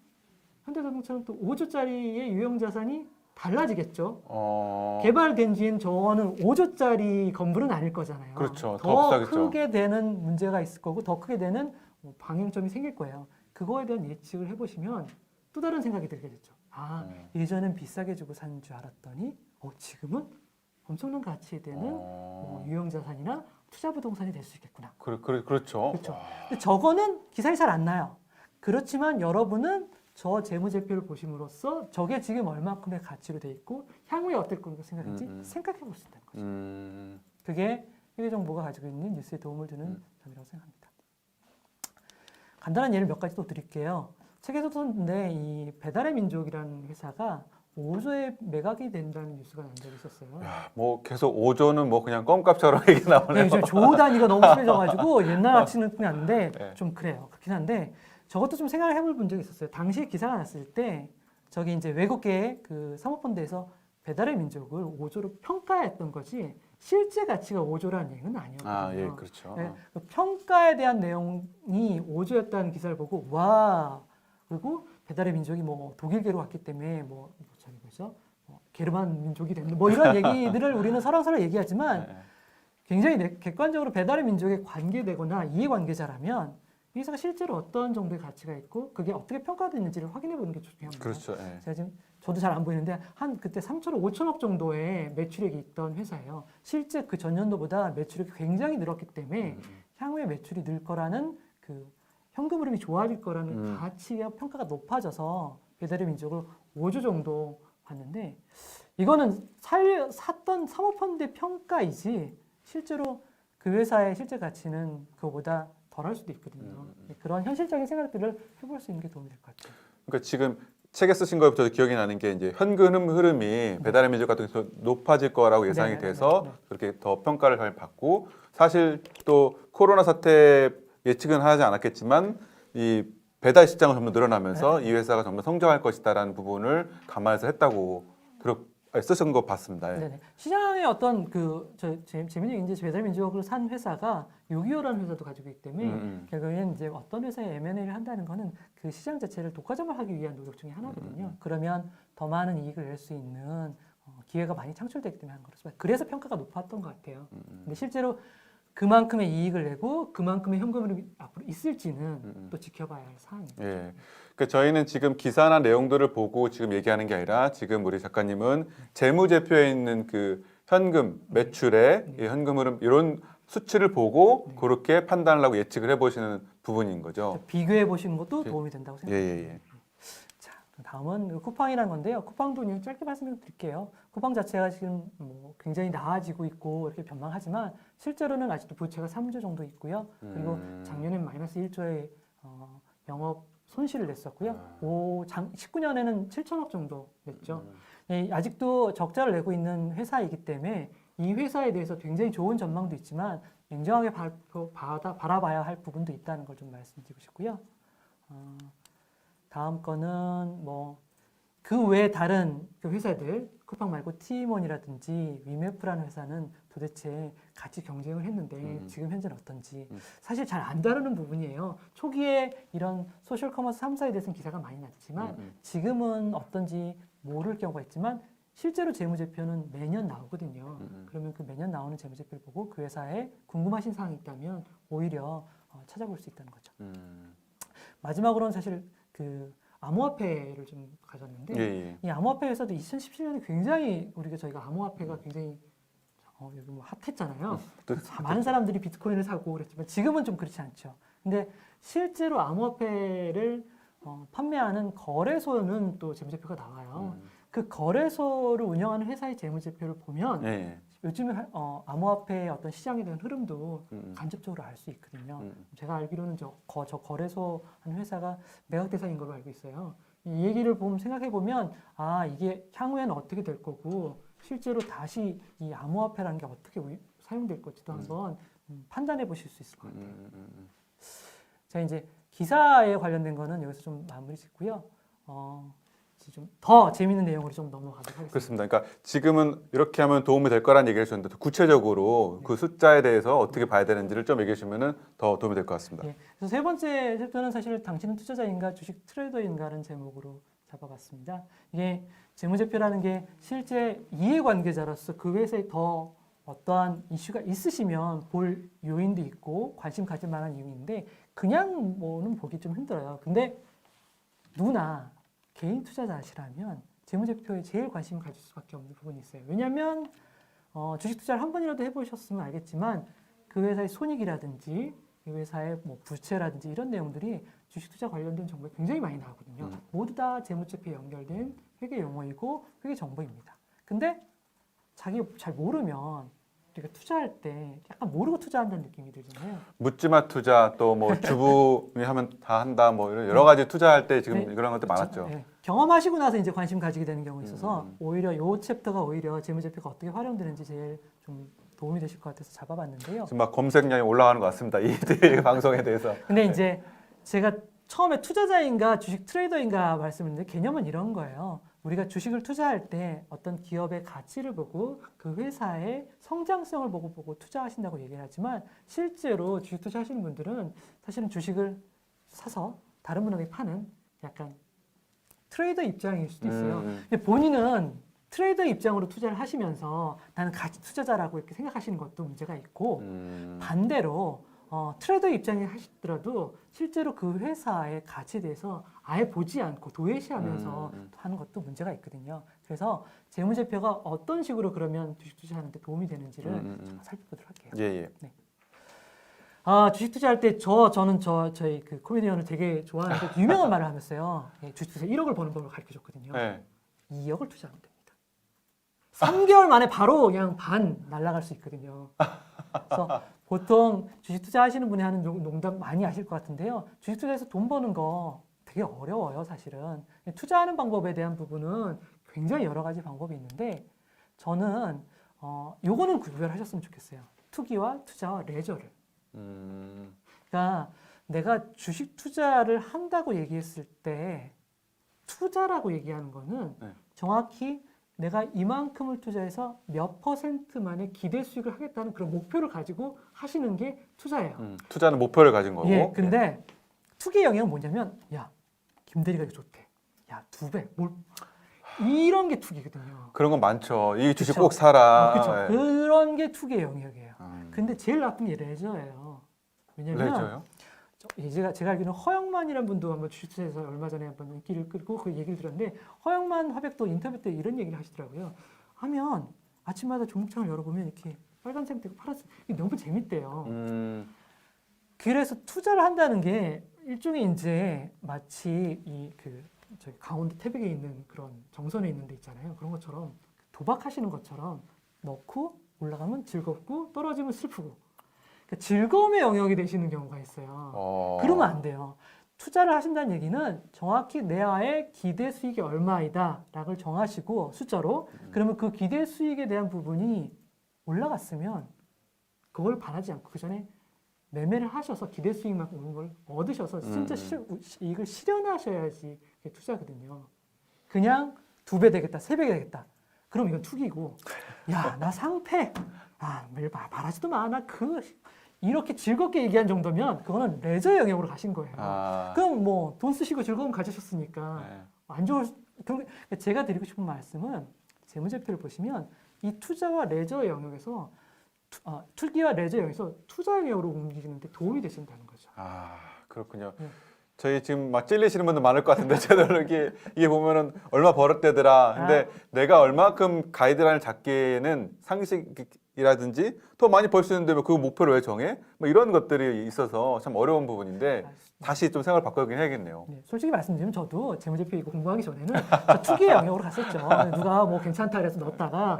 현대자동차는 또 5조짜리의 유형 자산이 달라지겠죠. 개발된 지엔 저는 5조짜리 건물은 아닐 거잖아요. 그렇죠. 더 비싸겠죠. 크게 되는 문제가 있을 거고 더 크게 되는 방향점이 생길 거예요. 그거에 대한 예측을 해보시면 또 다른 생각이 들게 됐죠. 예전엔 비싸게 주고 산 줄 알았더니 지금은 엄청난 가치에 되는 유형자산이나 투자부동산이 될 수 있겠구나. 그렇죠. 그렇죠. 근데 저거는 기사에 잘 안 나요. 그렇지만 여러분은 저 재무제표를 보심으로써 저게 지금 얼마큼의 가치로 돼 있고 향후에 어떨 거라고 생각인지 생각해 볼 수 있다는 거죠. 그게 회계정보가 가지고 있는 뉴스에 도움을 주는 점이라고 생각합니다. 간단한 예를 몇 가지 또 드릴게요. 책에서 썼는데 이 배달의 민족이라는 회사가 5조에 매각이 된다는 뉴스가 난 적이 있었어요. 뭐 계속 5조는 뭐 그냥 껌값처럼 얘기 나오네요. 네, 요즘 조 단위가 너무 심해져가지고 옛날 아치는 그냥 안데 네. 좀 그래요. 그렇긴 한데 저것도 좀 생각을 해볼 본 적이 있었어요. 당시에 기사가 났을 때 저기 이제 외국계 그 사모펀드에서 배달의 민족을 5조로 평가했던 거지 실제 가치가 5조라는 얘기는 아니었거든요. 아, 예, 그렇죠. 네, 그 평가에 대한 내용이 5조였다는 기사를 보고 와 그리고 배달의 민족이 뭐 독일계로 왔기 때문에 뭐 저기 뭐죠? 게르만 민족이 됐는 뭐 이런 얘기들을 우리는 서랑서랑 얘기하지만 네. 굉장히 객관적으로 배달의 민족에 관계되거나 이해관계자라면 이 회사가 실제로 어떤 정도의 가치가 있고 그게 어떻게 평가됐는지를 확인해 보는 게 중요합니다. 그렇죠. 예. 제가 지금 저도 잘 안 보이는데 한 그때 3천억, 5천억 정도의 매출액이 있던 회사예요. 실제 그 전년도보다 매출액이 굉장히 늘었기 때문에 향후에 매출이 늘 거라는 그 현금 흐름이 좋아질 거라는 가치와 평가가 높아져서 배달의 민족을 5조 정도 봤는데 이거는 샀던 사모펀드의 평가이지 실제로 그 회사의 실제 가치는 그거보다 덜할 수도 있거든요. 그런 현실적인 생각들을 해볼 수 있는 게 도움이 될 것 같아요. 그러니까 지금 책에 쓰신 거부터 기억이 나는 게 이제 현금 흐름이 배달의 민족 같은 경우 높아질 거라고 예상이 돼서 그렇게 더 평가를 잘 받고 사실 또 코로나 사태 예측은 하지 않았겠지만 이 배달 시장은 점점 늘어나면서 이 회사가 정말 성장할 것이다라는 부분을 감안해서 했다고 쓰신 거 봤습니다. 예. 네네. 시장의 어떤 재밌는 얘기인데 배달의 민족을 산 회사가 625라는 회사도 가지고 있기 때문에 결국엔 이제 어떤 회사에 M&A를 한다는 거는 그 시장 자체를 독과점화하기 위한 노력 중에 하나거든요. 그러면 더 많은 이익을 낼 수 있는 기회가 많이 창출되기 때문에 한 거라서 그래서 평가가 높았던 것 같아요. 근데 실제로 그만큼의 이익을 내고 그만큼의 현금이 앞으로 있을지는 또 지켜봐야 할 사항이에요. 예. 그러니까 저희는 지금 기사나 내용들을 보고 지금 얘기하는 게 아니라 지금 우리 작가님은 재무제표에 있는 그 현금 매출의 이 현금 흐름 이런 수치를 보고 그렇게 판단을 하고 예측을 해보시는 부분인 거죠. 비교해 보시는 것도 도움이 된다고 생각합니다. 예. 자, 다음은 쿠팡이라는 건데요. 쿠팡도 그냥 짧게 말씀드릴게요. 쿠팡 자체가 지금 뭐 굉장히 나아지고 있고 이렇게 변망하지만 실제로는 아직도 부채가 3조 정도 있고요. 그리고 작년엔 마이너스 1조의 영업 손실을 냈었고요. 19년에는 7천억 정도 냈죠. 아직도 적자를 내고 있는 회사이기 때문에 이 회사에 대해서 굉장히 좋은 전망도 있지만 냉정하게 바라봐야 할 부분도 있다는 걸 좀 말씀드리고 싶고요. 다음 거는 뭐 그 외에 다른 그 회사들 쿠팡 말고 티몬이라든지 위메프라는 회사는 도대체 같이 경쟁을 했는데 지금 현재는 어떤지 사실 잘 안 다루는 부분이에요. 초기에 이런 소셜 커머스 3사에 대해서는 기사가 많이 났지만 지금은 어떤지 모를 경우가 있지만 실제로 재무제표는 매년 나오거든요. 그러면 그 매년 나오는 재무제표를 보고 그 회사에 궁금하신 사항이 있다면 오히려 찾아볼 수 있다는 거죠. 마지막으로는 사실 그 암호화폐를 좀 가졌는데 이 암호화폐 회사도 2017년에 굉장히 저희가 암호화폐가 굉장히 여기 뭐 핫했잖아요. 많은 사람들이 비트코인을 사고 그랬지만 지금은 좀 그렇지 않죠. 근데 실제로 암호화폐를 판매하는 거래소는 또 재무제표가 나와요. 그 거래소를 운영하는 회사의 재무제표를 보면 요즘에 암호화폐의 어떤 시장에 대한 흐름도 간접적으로 알 수 있거든요. 제가 알기로는 저 거래소 한 회사가 매각 대상인 걸로 알고 있어요. 이 얘기를 생각해 보면 이게 향후에는 어떻게 될 거고 실제로 다시 이 암호화폐라는 게 어떻게 사용될 건지도 한번 판단해 보실 수 있을 것 같아요. 자, 이제 기사에 관련된 거는 여기서 좀 마무리 짓고요. 좀 더 재미있는 내용으로 좀 넘어가도록 하겠습니다. 그렇습니다. 그러니까 지금은 이렇게 하면 도움이 될 거라는 얘기를 해주셨는데 구체적으로 그 숫자에 대해서 어떻게 봐야 되는지를 좀 얘기해 주시면 더 도움이 될 것 같습니다. 그래서 세 번째 챕터는 사실 당신은 투자자인가 주식 트레이더인가라는 제목으로 잡아봤습니다. 이게 재무제표라는 게 실제 이해관계자로서 그 회사에 더 어떠한 이슈가 있으시면 볼 요인도 있고 관심 가질 만한 이유인데 그냥 뭐는 보기 좀 힘들어요. 근데 누구나 개인 투자자시라면 재무제표에 제일 관심을 가질 수밖에 없는 부분이 있어요. 왜냐하면 주식 투자를 한 번이라도 해보셨으면 알겠지만 그 회사의 손익이라든지 이 회사의 뭐 부채라든지 이런 내용들이 주식 투자 관련된 정보에 굉장히 많이 나오거든요. 모두 다 재무제표에 연결된 회계 용어이고 회계 정보입니다. 근데 자기가 잘 모르면 우리가 투자할 때 약간 모르고 투자한다는 느낌이 들잖아요. 묻지마 투자 또 뭐 주부이 하면 다 한다 뭐 이런 여러 가지 투자할 때 지금 그런 것들 많았죠. 경험하시고 나서 이제 관심 가지게 되는 경우가 있어서 오히려 이 챕터가 오히려 재무제표가 어떻게 활용되는지 제일 좀 도움이 되실 것 같아서 잡아봤는데요. 지금 막 검색량이 올라가는 것 같습니다. 이 방송에 대해서. 근데 이제 제가 처음에 투자자인가 주식 트레이더인가 말씀했는데 개념은 이런 거예요. 우리가 주식을 투자할 때 어떤 기업의 가치를 보고 그 회사의 성장성을 보고 투자하신다고 얘기를 하지만 실제로 주식 투자하시는 분들은 사실은 주식을 사서 다른 분에게 파는 약간 트레이더 입장일 수도 있어요. 근데 본인은 트레이더 입장으로 투자를 하시면서 나는 가치 투자자라고 이렇게 생각하시는 것도 문제가 있고 반대로 트레이더 입장에 하시더라도 실제로 그 회사의 가치에 대해서 아예 보지 않고 도외시하면서 하는 것도 문제가 있거든요. 그래서 재무제표가 어떤 식으로 그러면 주식 투자하는데 도움이 되는지를 잠깐 살펴보도록 할게요. 예. 네. 주식 투자할 때 저는 저희 그 코미디언을 되게 좋아하는데 유명한 말을 하면서요. 예, 주식 투자 1억을 버는 법을 가르쳐 줬거든요. 네. 2억을 투자하면 됩니다. 3개월 만에 바로 그냥 반 날아갈 수 있거든요. 그래서 보통 주식 투자하시는 분이 하는 농담 많이 아실 것 같은데요. 주식 투자에서 돈 버는 거 되게 어려워요, 사실은. 투자하는 방법에 대한 부분은 굉장히 여러 가지 방법이 있는데 저는 요거는 구별하셨으면 좋겠어요. 투기와 투자와 레저를. 그러니까 내가 주식 투자를 한다고 얘기했을 때 투자라고 얘기하는 거는 네. 정확히 내가 이만큼을 투자해서 몇 %만의 기대 수익을 하겠다는 그런 목표를 가지고 하시는 게 투자예요. 투자는 목표를 가진 거고. 예, 근데 투기의 영역은 뭐냐면 야, 김대리가 이거 좋대. 야, 2배. 이런 게 투기거든요. 그런 건 많죠. 이 주식 그쵸? 꼭 사라. 그렇죠. 예. 그런 게 투기의 영역이에요. 근데 제일 나쁜 게 레저예요. 왜냐면 레저요? 제가 알기로는 허영만이라는 분도 한번 주식투자에서 얼마 전에 한번 인기를 끌고 그 얘기를 들었는데 허영만 화백도 인터뷰 때 이런 얘기를 하시더라고요. 하면 아침마다 종목창을 열어보면 이렇게 빨간색 되고 파란색 이게 너무 재밌대요. 그래서 투자를 한다는 게 일종의 이제 마치 저기 강원도 태백에 있는 그런 정선에 있는 데 있잖아요. 그런 것처럼 도박하시는 것처럼 넣고 올라가면 즐겁고 떨어지면 슬프고 그러니까 즐거움의 영역이 되시는 경우가 있어요. 그러면 안 돼요. 투자를 하신다는 얘기는 정확히 내와의 기대 수익이 얼마이다 라고 정하시고 숫자로 그러면 그 기대 수익에 대한 부분이 올라갔으면 그걸 바라지 않고 그 전에 매매를 하셔서 기대 수익만큼 오는 걸 얻으셔서 진짜 이익을 실현하셔야지 그게 투자거든요. 그냥 2배 되겠다, 3배 되겠다. 그럼 이건 투기고 야, 나 상패. 매일 바라지도 마. 이렇게 즐겁게 얘기한 정도면 그거는 레저 영역으로 가신 거예요. 그럼 뭐 돈 쓰시고 즐거움 가지셨으니까 네. 안 좋을. 제가 드리고 싶은 말씀은 재무제표를 보시면 이 투자와 레저 영역에서 투기와 레저 영역에서 투자 영역으로 움직이는데 도움이 되신다는 거죠. 그렇군요. 네. 저희 지금 막 찔리시는 분들 많을 것 같은데 저도 이게 보면은 얼마 벌었대더라. 근데 내가 얼마큼 가이드라인을 잡기에는 상식이라든지 더 많이 벌 수 있는데 그 목표를 왜 정해? 뭐 이런 것들이 있어서 참 어려운 부분인데 다시 좀 생각을 바꾸긴 해야겠네요. 네, 솔직히 말씀드리면 저도 재무제표 이거 공부하기 전에는 저 투기의 영역으로 갔었죠. 누가 뭐 괜찮다 그래서 넣었다가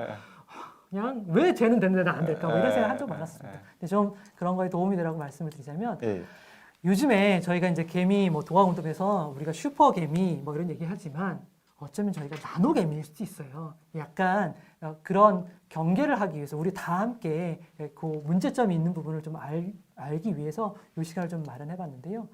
그냥 왜 쟤는 됐는데 나 안 될까 뭐 이런 생각 한 적 많았습니다. 근데 좀 그런 거에 도움이 되라고 말씀을 드리자면 요즘에 저희가 이제 개미 뭐 도가운동에서 우리가 슈퍼 개미 뭐 이런 얘기 하지만 어쩌면 저희가 나노 개미일 수도 있어요. 약간 그런 경계를 하기 위해서 우리 다 함께 그 문제점이 있는 부분을 좀 알기 위해서 이 시간을 좀 마련해 봤는데요.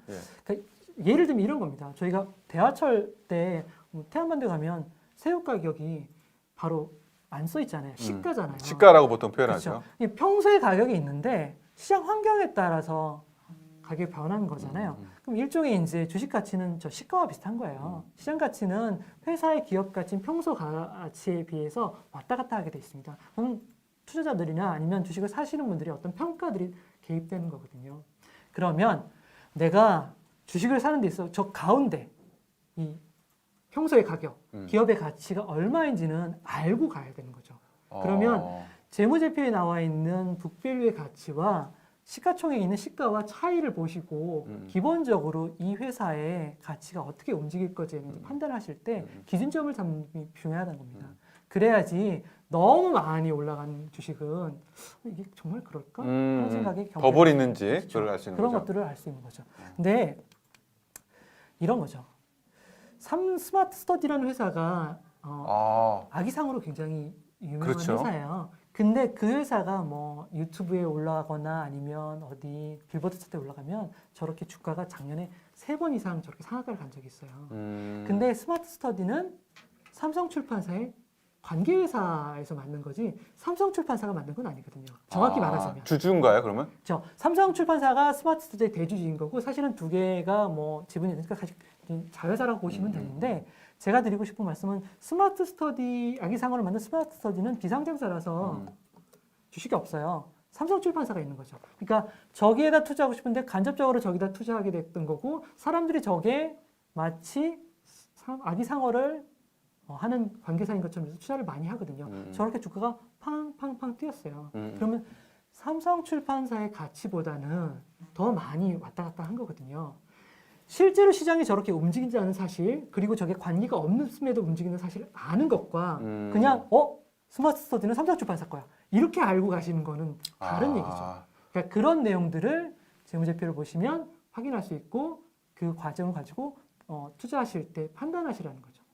그러니까 예를 들면 이런 겁니다. 저희가 대하철 때 태안반도 가면 새우 가격이 바로 안 써 있잖아요. 시가잖아요. 시가라고 보통 표현하죠. 그렇죠. 평소에 가격이 있는데 시장 환경에 따라서 가격이 변하는 거잖아요. 그럼 일종의 이제 주식 가치는 저 시가와 비슷한 거예요. 시장 가치는 회사의 기업 가치인 평소 가치에 비해서 왔다 갔다 하게 돼 있습니다. 그럼 투자자들이나 아니면 주식을 사시는 분들이 어떤 평가들이 개입되는 거거든요. 그러면 내가 주식을 사는 데 있어 저 가운데 이 평소의 가격, 기업의 가치가 얼마인지는 알고 가야 되는 거죠. 그러면 재무제표에 나와 있는 북밸류의 가치와 시가총액에 있는 시가와 차이를 보시고 기본적으로 이 회사의 가치가 어떻게 움직일 것에 판단하실 때 기준점을 잡는 게 중요하다는 겁니다. 그래야지 너무 많이 올라간 주식은 이게 정말 그럴까? 하는 생각에 버블이 있는지 그렇죠. 그걸 알 수 있는 그런 거죠. 것들을 알 수 있는 거죠. 근데 이런 거죠. 스마트 스터디라는 회사가 아기상으로 굉장히 유명한 그렇죠. 회사예요. 근데 그 회사가 뭐 유튜브에 올라가거나 아니면 어디 빌보드 차트에 올라가면 저렇게 주가가 작년에 3번 이상 저렇게 상한가를 간 적이 있어요. 근데 스마트 스터디는 삼성출판사의 관계회사에서 만든 거지 삼성출판사가 만든 건 아니거든요. 정확히 말하자면. 주주인가요, 그러면? 삼성출판사가 스마트스터디의 대주주인 거고 사실은 두 개가 뭐 지분이 있으니까 사실 자회사라고 보시면 되는데 제가 드리고 싶은 말씀은 스마트스터디 아기상어를 만든 스마트스터디는 비상장사라서 주식이 없어요. 삼성출판사가 있는 거죠. 그러니까 저기에다 투자하고 싶은데 간접적으로 저기다 투자하게 됐던 거고 사람들이 저게 마치 아기상어를 하는 관계사인 것처럼 투자를 많이 하거든요. 저렇게 주가가 팡팡팡 뛰었어요. 그러면 삼성출판사의 가치보다는 더 많이 왔다 갔다 한 거거든요. 실제로 시장이 저렇게 움직이지 않은 사실, 그리고 저게 관계가 없음에도 움직이는 사실을 아는 것과 그냥 스마트스터디는 삼성출판사 거야. 이렇게 알고 가시는 거는 다른 얘기죠. 그러니까 그런 내용들을 재무제표를 보시면 확인할 수 있고 그 과정을 가지고 투자하실 때 판단하시라는 거죠.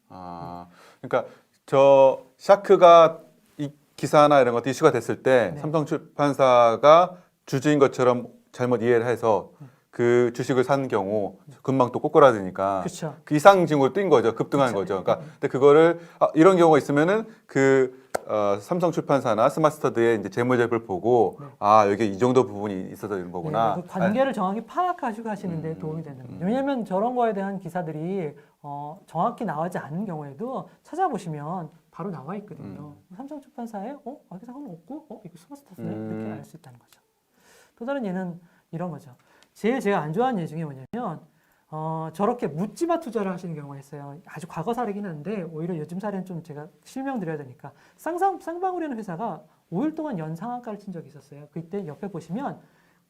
그러니까 저 샤크가 이 기사나 이런 것도 이슈가 됐을 때 네. 삼성출판사가 주주인 것처럼 잘못 이해를 해서 그 주식을 산 경우 금방 또 꼬꾸라지니까 그렇죠. 그 이상 징후로 뛴 거죠. 급등한 그쵸. 거죠. 그러니까 근데 그거를 이런 경우가 있으면은 그 삼성출판사나 스마트스터디의 이제 재무제표를 보고 네. 여기 이 정도 부분이 있어서 이런 거구나. 그 관계를 정확히 파악하시고 하시는데 도움이 되는 거예요. 왜냐하면 저런 거에 대한 기사들이 정확히 나오지 않은 경우에도 찾아보시면 바로 나와 있거든요. 삼성출판사에 아기상어는 없고 이거 스마트스터디네 이렇게 알 수 있다는 거죠. 또 다른 예는 이런 거죠. 제일 제가 안 좋아하는 예 중에 뭐냐면 저렇게 묻지마 투자를 하시는 경우가 있어요. 아주 과거 사례긴 한데 오히려 요즘 사례는 좀 제가 실명드려야 되니까 쌍방울이라는 회사가 5일 동안 연상한가를 친 적이 있었어요. 그때 옆에 보시면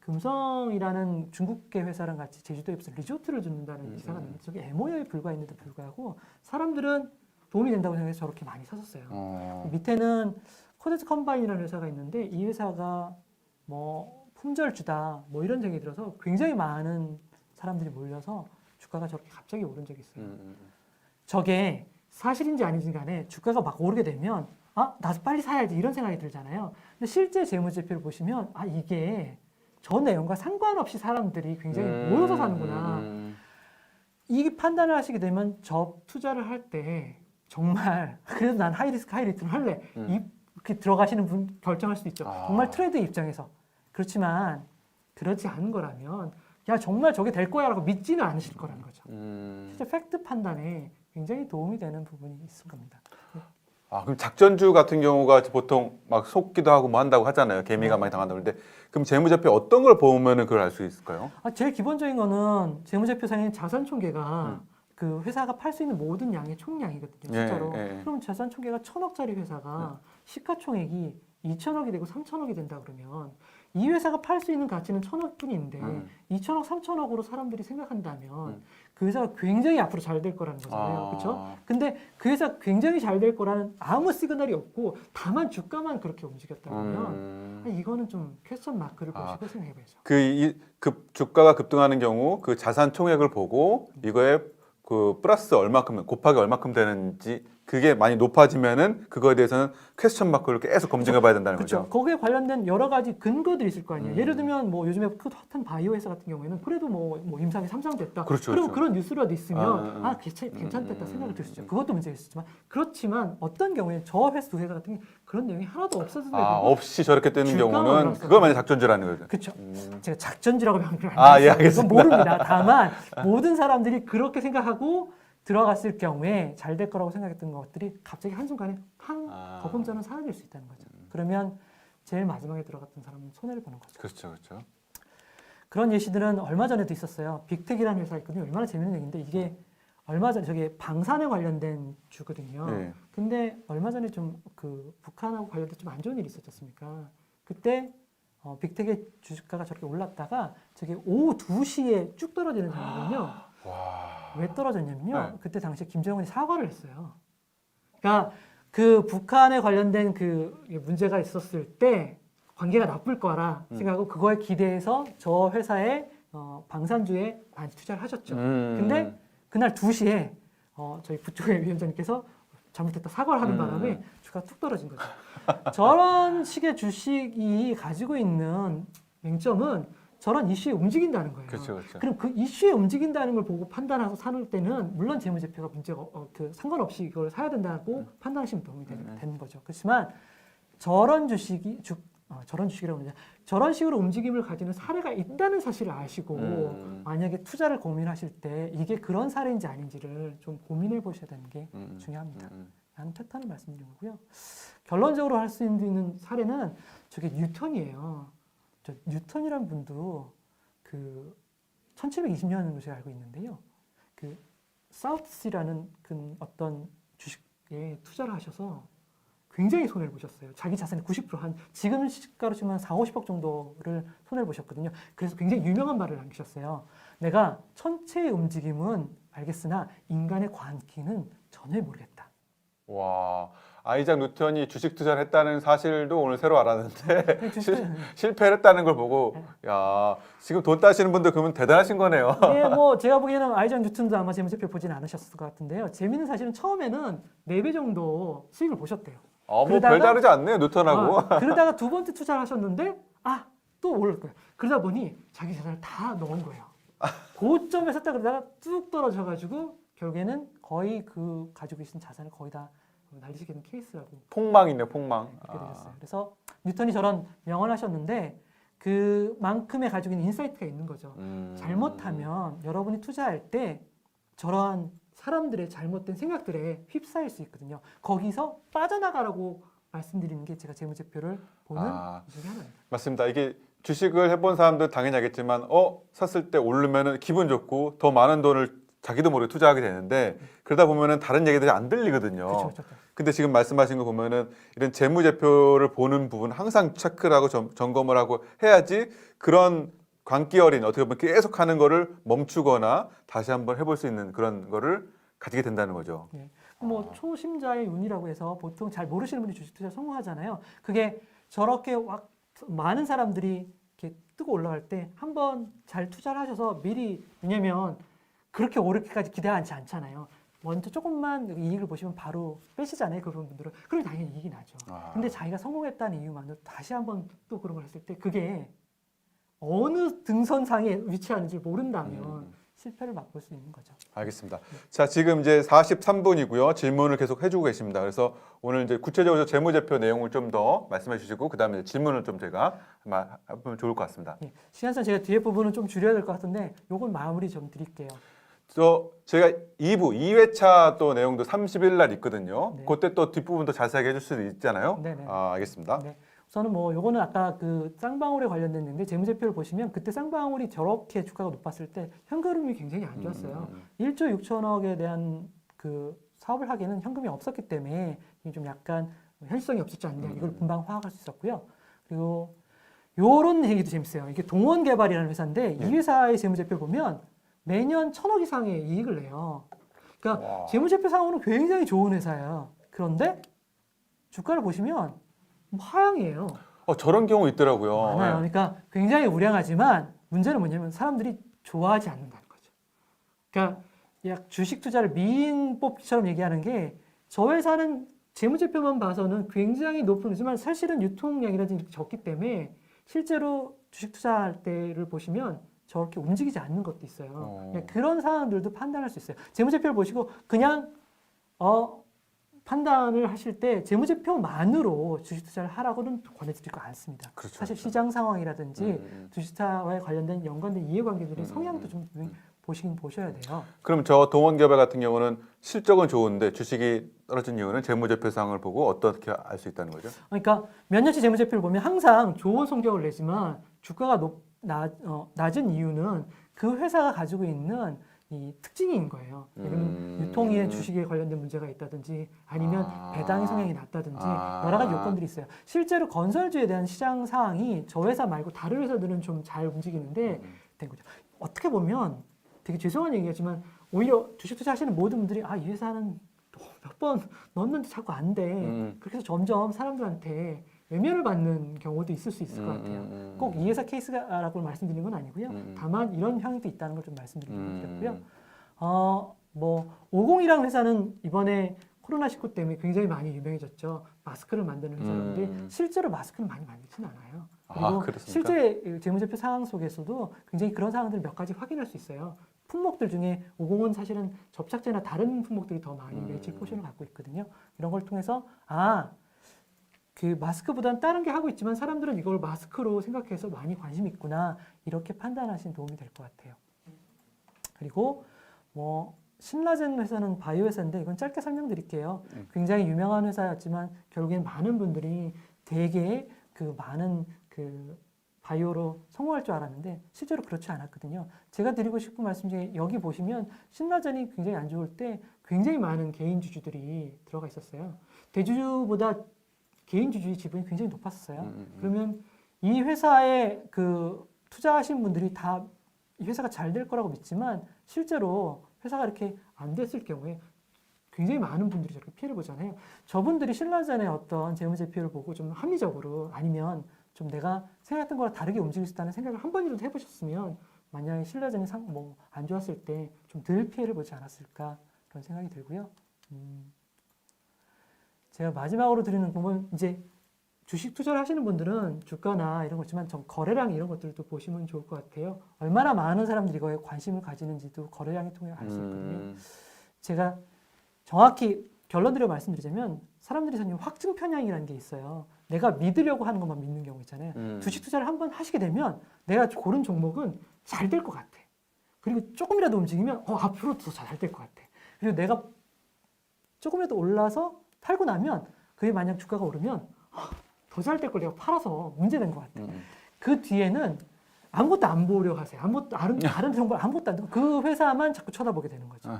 금성이라는 중국계 회사랑 같이 제주도에 무슨 리조트를 준다는 기사가 나는데 저게 애모여에 불과했는데 불구하고 사람들은 도움이 된다고 생각해서 저렇게 많이 샀었어요. 밑에는 코데스 컴바인이라는 회사가 있는데 이 회사가 뭐 품절주다 뭐 이런 얘기 들어서 굉장히 많은 사람들이 몰려서 주가가 저렇게 갑자기 오른 적이 있어요. 저게 사실인지 아닌지 간에 주가가 막 오르게 되면 나도 빨리 사야지 이런 생각이 들잖아요. 근데 실제 재무제표를 보시면 이게 저 내용과 상관없이 사람들이 굉장히 모여서 사는구나. 이 판단을 하시게 되면 저 투자를 할 때 정말 그래도 난 하이리스크 하이리턴 할래. 이렇게 들어가시는 분 결정할 수도 있죠. 정말 트레이드 입장에서. 그렇지만 그렇지 않은 거라면 야 정말 저게 될 거야 라고 믿지는 않으실 거라는 거죠. 실제 팩트 판단에 굉장히 도움이 되는 부분이 있을 겁니다. 그럼 작전주 같은 경우가 보통 막 속기도 하고 뭐 한다고 하잖아요. 개미가 많이 당한다고. 근데 그럼 재무제표 어떤 걸 보면은 그걸 알 수 있을까요? 제일 기본적인 거는 재무제표상의 자산 총계가 그 회사가 팔 수 있는 모든 양의 총량이거든요. 진짜로. 그럼 자산 총계가 1,000억짜리 회사가 시가총액이 2,000억이 되고 3,000억이 된다 그러면 이 회사가 팔 수 있는 가치는 1,000억 뿐인데 2,000억, 3,000억으로 사람들이 생각한다면 그 회사가 굉장히 앞으로 잘 될 거라는 거잖아요. 그렇죠? 근데 그 회사 굉장히 잘 될 거라는 아무 시그널이 없고 다만 주가만 그렇게 움직였다면 이거는 좀 퀘스천 마크를 보시고 생각해봐야죠. 그 주가가 급등하는 경우 그 자산 총액을 보고 이거에 그 플러스 얼마큼 곱하기 얼마큼 되는지 그게 많이 높아지면은 그거에 대해서는 퀘스천 마크를 계속 검증해 봐야 된다는 거죠. 거기에 관련된 여러 가지 근거들이 있을 거 아니에요. 예를 들면 뭐 요즘에 그 핫한 바이오 회사 같은 경우에는 그래도 뭐 임상이 3상 됐다. 그리고 그런 뉴스라도 있으면 괜찮겠다 생각이 들 수 있죠. 그것도 문제가 있었지만 그렇지만 어떤 경우에는 저 회사 두 회사 같은 게 그런 내용이 하나도 없어서 없이 저렇게 뜨는 경우는 그걸 만약 작전주라는 거죠. 그렇죠. 제가 작전주라고 하면 예, 알겠습니다. 그건 모릅니다. 다만 모든 사람들이 그렇게 생각하고 들어갔을 경우에 잘 될 거라고 생각했던 것들이 갑자기 한순간에 거품처럼 사라질 수 있다는 거죠. 그러면 제일 마지막에 들어갔던 사람은 손해를 보는 거죠. 그렇죠. 그런 예시들은 얼마 전에도 있었어요. 빅텍이라는 회사 있거든요. 얼마나 재밌는 얘기인데 이게 얼마 전에 저게 방산에 관련된 주거든요. 근데 얼마 전에 좀 그 북한하고 관련된 좀 안 좋은 일이 있었지 않습니까? 그때 빅텍의 주가가 저렇게 올랐다가 저게 오후 2시에 쭉 떨어지는 상황이거든요. 왜 떨어졌냐면요. 그때 당시에 김정은이 사과를 했어요. 그러니까 그 북한에 관련된 그 문제가 있었을 때 관계가 나쁠 거라 생각하고 그거에 기대해서 저 회사의 방산주에 많이 투자를 하셨죠. 근데 그날 2시에 저희 부총회 위원장님께서 잘못했다 사과를 하는 바람에 주가가 툭 떨어진 거죠. 저런 식의 주식이 가지고 있는 맹점은 저런 이슈에 움직인다는 거예요. 그렇죠, 그렇죠. 그럼 그 이슈에 움직인다는 걸 보고 판단하고 사는 때는 물론 재무제표가 문제가 상관없이 이걸 사야 된다고 판단하시면 도움이 되는 거죠. 그렇지만 저런 주식이라고 하냐, 저런 식으로 움직임을 가지는 사례가 있다는 사실을 아시고 만약에 투자를 고민하실 때 이게 그런 사례인지 아닌지를 좀 고민해 보셔야 되는 게 중요합니다. 라는 패턴을 말씀드린 거고요. 결론적으로 할 수 있는 사례는 저게 뉴턴이에요. 저 뉴턴이라는 분도 그 1720년으로 제가 알고 있는데요. 그 사우스라는 그 어떤 주식에 투자를 하셔서 굉장히 손해를 보셨어요. 자기 자산의 90%한 지금 시가로 치면 4, 50억 정도를 손해를 보셨거든요. 그래서 굉장히 유명한 말을 남기셨어요. 내가 천체의 움직임은 알겠으나 인간의 광기는 전혀 모르겠다. 와, 아이작 뉴턴이 주식 투자를 했다는 사실도 오늘 새로 알았는데 실패를 했다는 걸 보고 야, 지금 돈 따시는 분들 그러면 대단하신 거네요. 예, 뭐 제가 보기에는 아이작 뉴턴도 아마 재무제표 보진 않으셨을 것 같은데요. 재미있는 사실은 처음에는 4배 정도 수익을 보셨대요. 뭐 별다르지 않네요, 뉴턴하고. 그러다가 두 번째 투자를 하셨는데 또 오를 거예요. 그러다 보니 자기 자산을 다 넣은 거예요. 고점에 샀다 그러다가 뚝 떨어져가지고 결국에는 거의 그 가지고 계신 자산을 거의 다 날리시게 된 케이스라고 폭망이네, 폭망. 그렇게 되셨어요. 그래서 뉴턴이 저런 명언을 하셨는데 그만큼의 가지고 있는 인사이트가 있는 거죠. 잘못하면 여러분이 투자할 때 저러한 사람들의 잘못된 생각들에 휩싸일 수 있거든요. 거기서 빠져나가라고 말씀드리는 게 제가 재무제표를 보는 이 중에 하나입니다. 맞습니다. 이게 주식을 해본 사람들 당연히 알겠지만 샀을 때 오르면은 기분 좋고 더 많은 돈을 자기도 모르게 투자하게 되는데 그러다 보면은 다른 얘기들이 안 들리거든요. 그렇죠. 근데 지금 말씀하신 거 보면은 이런 재무제표를 보는 부분 항상 체크를 하고 점검을 하고 해야지 그런 광기 어린 어떻게 보면 계속 하는 거를 멈추거나 다시 한번 해볼 수 있는 그런 거를 가지게 된다는 거죠. 네. 뭐 초심자의 운이라고 해서 보통 잘 모르시는 분이 주식 투자 성공하잖아요. 그게 저렇게 많은 사람들이 이렇게 뜨고 올라갈 때 한번 잘 투자를 하셔서 미리 왜냐면 그렇게 오르기까지 기대하지 않잖아요. 먼저 조금만 이익을 보시면 바로 빼시잖아요. 그런 분들은. 그럼 당연히 이익이 나죠. 근데 자기가 성공했다는 이유만으로 다시 한번 또 그런 걸 했을 때 그게 어느 등선상에 위치하는지 모른다면 실패를 맛볼 수 있는 거죠. 알겠습니다. 자, 지금 이제 43분이고요. 질문을 계속 해주고 계십니다. 그래서 오늘 이제 구체적으로 재무제표 내용을 좀 더 말씀해 주시고 그다음에 질문을 좀 제가 하면 좋을 것 같습니다. 예, 시간상 제가 뒤에 부분은 좀 줄여야 될 것 같은데 요건 마무리 좀 드릴게요. 제가 2회차 또 내용도 30일 날 있거든요. 네. 그때 또 뒷부분 더 자세하게 해줄 수도 있잖아요. 네네. 알겠습니다. 네. 우선은 뭐 요거는 아까 그 쌍방울에 관련된 건데 재무제표를 보시면 그때 쌍방울이 저렇게 주가가 높았을 때 현금흐름이 굉장히 안 좋았어요. 1조 6천억에 대한 그 사업을 하기에는 현금이 없었기 때문에 좀 약간 현실성이 없었지 않냐 이걸 금방 파악할 수 있었고요. 그리고 요런 얘기도 재밌어요. 이게 동원개발이라는 회사인데 이 회사의 재무제표를 보면 매년 1,000억 이상의 이익을 내요. 그러니까 재무제표상으로는 굉장히 좋은 회사예요. 그런데 주가를 보시면 하향이에요. 저런 경우 있더라고요. 많아요. 그러니까 굉장히 우량하지만 문제는 뭐냐면 사람들이 좋아하지 않는다는 거죠. 그러니까 약 주식 투자를 미인 뽑기처럼 얘기하는 게 저 회사는 재무제표만 봐서는 굉장히 높은 거지만 사실은 유통량이라든지 적기 때문에 실제로 주식 투자할 때를 보시면 저렇게 움직이지 않는 것도 있어요. 그런 상황들도 판단할 수 있어요. 재무제표를 보시고 그냥 판단을 하실 때 재무제표만으로 주식 투자를 하라고는 권해드리지 않습니다. 그렇죠, 사실 그렇죠. 시장 상황이라든지 주식 투자와 관련된 연관된 이해관계들의 성향도 좀 보셔야 돼요. 그럼 저 동원개발 같은 경우는 실적은 좋은데 주식이 떨어진 이유는 재무제표상을 보고 어떻게 알 수 있다는 거죠? 그러니까 몇 년치 재무제표를 보면 항상 좋은 성적을 내지만 주가가 낮은 이유는 그 회사가 가지고 있는 이 특징인 거예요. 예를 들면 유통의 주식에 관련된 문제가 있다든지 아니면 배당의 성향이 낮다든지 여러 가지 요건들이 있어요. 실제로 건설주에 대한 시장 상황이 저 회사 말고 다른 회사들은 좀 잘 움직이는데 된 거죠. 어떻게 보면 되게 죄송한 얘기지만 오히려 주식 투자하시는 모든 분들이 이 회사는 몇 번 넣었는데 자꾸 안 돼. 그렇게 해서 점점 사람들한테 외면을 받는 경우도 있을 수 있을 것 같아요. 꼭 이 회사 케이스라고 말씀드리는 건 아니고요. 다만 이런 형태도 있다는 걸 좀 말씀드리고요. 뭐 50이라는 회사는 이번에 코로나19 때문에 굉장히 많이 유명해졌죠. 마스크를 만드는 회사인데 실제로 마스크를 많이 만들지는 않아요. 그리고 그렇습니까? 실제 재무제표 상황 속에서도 굉장히 그런 상황들을 몇 가지 확인할 수 있어요. 품목들 중에 501 사실은 접착제나 다른 품목들이 더 많이 매출 포션을 갖고 있거든요. 이런 걸 통해서 그 마스크보다는 다른 게 하고 있지만 사람들은 이걸 마스크로 생각해서 많이 관심 있구나 이렇게 판단하시는 도움이 될 것 같아요. 그리고 뭐 신라젠 회사는 바이오 회사인데 이건 짧게 설명드릴게요. 굉장히 유명한 회사였지만 결국엔 많은 분들이 되게 그 많은 그 바이오로 성공할 줄 알았는데 실제로 그렇지 않았거든요. 제가 드리고 싶은 말씀 중에 여기 보시면 신라젠이 굉장히 안 좋을 때 굉장히 많은 개인 주주들이 들어가 있었어요. 대주주보다 개인 주주의 지분이 굉장히 높았어요. 그러면 이 회사에 그 투자하신 분들이 다 이 회사가 잘 될 거라고 믿지만 실제로 회사가 이렇게 안 됐을 경우에 굉장히 많은 분들이 저렇게 피해를 보잖아요. 저분들이 신라젠의 어떤 재무제표를 보고 좀 합리적으로 아니면 좀 내가 생각했던 거랑 다르게 움직일 수 있다는 생각을 한 번이라도 해보셨으면 만약에 신라젠이 안 좋았을 때 좀 덜 피해를 보지 않았을까 그런 생각이 들고요. 제가 마지막으로 드리는 부분 이제 주식 투자를 하시는 분들은 주가나 이런 거 있지만 좀 거래량 이런 것들도 보시면 좋을 것 같아요. 얼마나 많은 사람들이 이거에 관심을 가지는지도 거래량을 통해 알 수 있거든요. 제가 정확히 결론드려 말씀드리자면 사람들이 사실 확증 편향이라는 게 있어요. 내가 믿으려고 하는 것만 믿는 경우 있잖아요. 주식 투자를 한번 하시게 되면 내가 고른 종목은 잘 될 것 같아. 그리고 조금이라도 움직이면 앞으로 더 잘 될 것 같아. 그리고 내가 조금이라도 올라서 팔고 나면 그게 만약 주가가 오르면 더 잘 될 걸 내가 팔아서 문제된 것 같아. 그 뒤에는 아무것도 안 보려고 하세요. 다른 정보 아무것도 안 듣고 그 회사만 자꾸 쳐다보게 되는 거죠.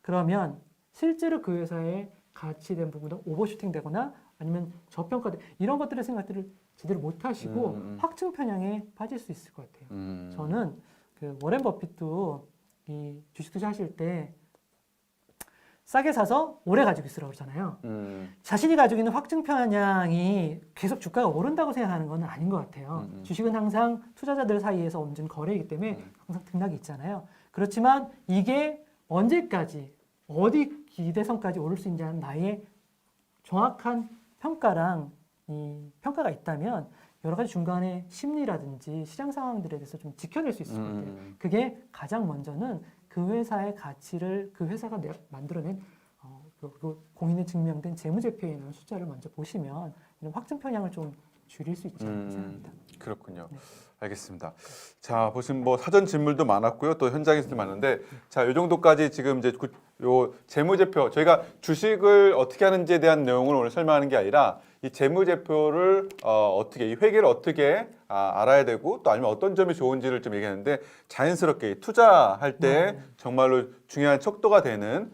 그러면 실제로 그 회사에 가치된 부분도 오버슈팅 되거나 아니면 저평가돼 이런 것들의 생각들을 제대로 못 하시고 확증 편향에 빠질 수 있을 것 같아요. 저는 그 워렌 버핏도 이 주식 투자하실 때 싸게 사서 오래 가지고 있으라고 그러잖아요. 자신이 가지고 있는 확증 편향이 계속 주가가 오른다고 생각하는 건 아닌 것 같아요. 주식은 항상 투자자들 사이에서 엄중 거래이기 때문에 항상 등락이 있잖아요. 그렇지만 이게 언제까지 어디 기대선까지 오를 수 있냐는 나의 정확한 평가랑 이 평가가 있다면 여러 가지 중간에 심리라든지 시장 상황들에 대해서 좀 지켜낼 수 있을 것 같아요. 그게 가장 먼저는 그 회사의 가치를 그 회사가 만들어낸 그 공인에 증명된 재무제표에 있는 숫자를 먼저 보시면 이런 확증 편향을 좀 줄일 수 있지 않을까 생각합니다. 그렇군요. 네. 알겠습니다. 자, 보시면 뭐 사전 질문도 많았고요. 또 현장에서도 많은데 자, 이 정도까지 지금 이제 요 재무제표 저희가 주식을 어떻게 하는지에 대한 내용을 오늘 설명하는 게 아니라 이 재무제표를 어떻게 이 회계를 어떻게 알아야 되고 또 아니면 어떤 점이 좋은지를 좀 얘기하는데 자연스럽게 투자할 때 정말로 중요한 척도가 되는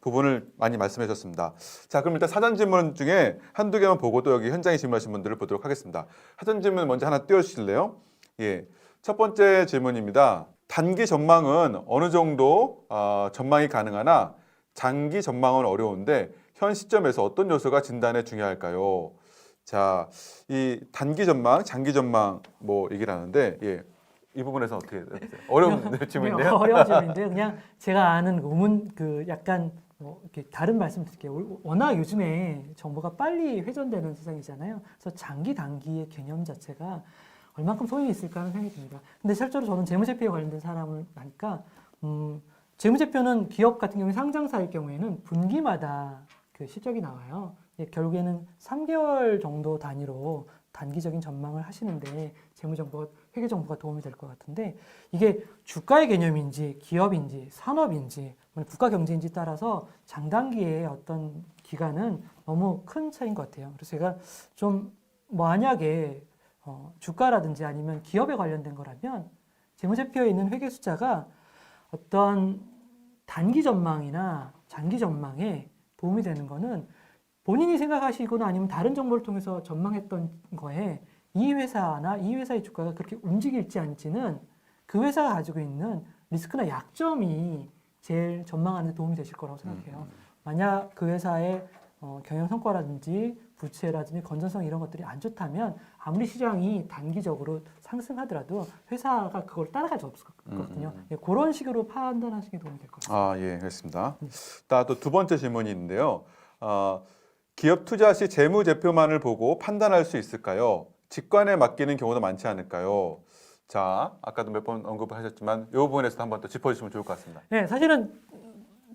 부분을 많이 말씀해 주셨습니다. 자, 그럼 일단 사전 질문 중에 한두 개만 보고 또 여기 현장에 질문하신 분들을 보도록 하겠습니다. 사전 질문 먼저 하나 띄워주실래요? 예, 첫 번째 질문입니다. 단기 전망은 어느 정도 전망이 가능하나 장기 전망은 어려운데 현 시점에서 어떤 요소가 진단에 중요할까요? 자, 이 단기 전망, 장기 전망 뭐 얘기를 하는데 예. 이 부분에서 어떻게 되세요? 어려운 질문인데요. 어려운 질문인데요. 그냥 제가 아는 그 약간 이렇게 다른 말씀 드릴게요. 워낙 요즘에 정보가 빨리 회전되는 세상이잖아요. 그래서 장기 단기의 개념 자체가 얼만큼 소용이 있을까 하는 생각이 듭니다. 근데 실제로 저는 재무제표에 관련된 사람을 보니까 재무제표는 기업 같은 경우에 상장사일 경우에는 분기마다 그 실적이 나와요. 결국에는 3개월 정도 단위로 단기적인 전망을 하시는데 재무정보가 회계정보가 도움이 될 것 같은데 이게 주가의 개념인지 기업인지 산업인지 국가경제인지 따라서 장단기의 어떤 기간은 너무 큰 차이인 것 같아요. 그래서 제가 좀 만약에 주가라든지 아니면 기업에 관련된 거라면 재무제표에 있는 회계 숫자가 어떤 단기 전망이나 장기 전망에 도움이 되는 거는 본인이 생각하시거나 아니면 다른 정보를 통해서 전망했던 거에 이 회사나 이 회사의 주가가 그렇게 움직일지 않지는 그 회사가 가지고 있는 리스크나 약점이 제일 전망하는 데 도움이 되실 거라고 생각해요. 만약 그 회사의 경영 성과라든지 부채라든지 건전성 이런 것들이 안 좋다면 아무리 시장이 단기적으로 상승하더라도 회사가 그걸 따라갈 수 없을 거거든요. 그런 식으로 판단하시는 게 도움이 될 것 같습니다. 예, 알겠습니다. 또 두 번째 질문이 있는데요. 기업 투자 시 재무제표만을 보고 판단할 수 있을까요? 직관에 맡기는 경우도 많지 않을까요? 자, 아까도 몇 번 언급을 하셨지만 이 부분에서 한번 또 짚어주시면 좋을 것 같습니다. 네, 사실은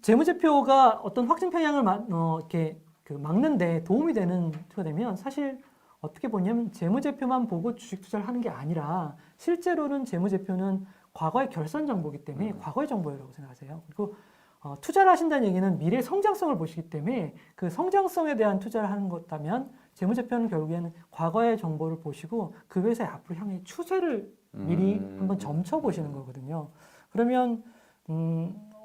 재무제표가 어떤 확증 편향을 이렇게 막는데 도움이 되는 투가 되면 사실 어떻게 보냐면 재무제표만 보고 주식 투자를 하는 게 아니라 실제로는 재무제표는 과거의 결산 정보이기 때문에 과거의 정보라고 생각하세요. 그리고 투자를 하신다는 얘기는 미래 성장성을 보시기 때문에 그 성장성에 대한 투자를 하는 것다면 재무제표는 결국에는 과거의 정보를 보시고 그 회사의 앞으로 향해 추세를 미리 한번 점쳐 보시는 거거든요. 그러면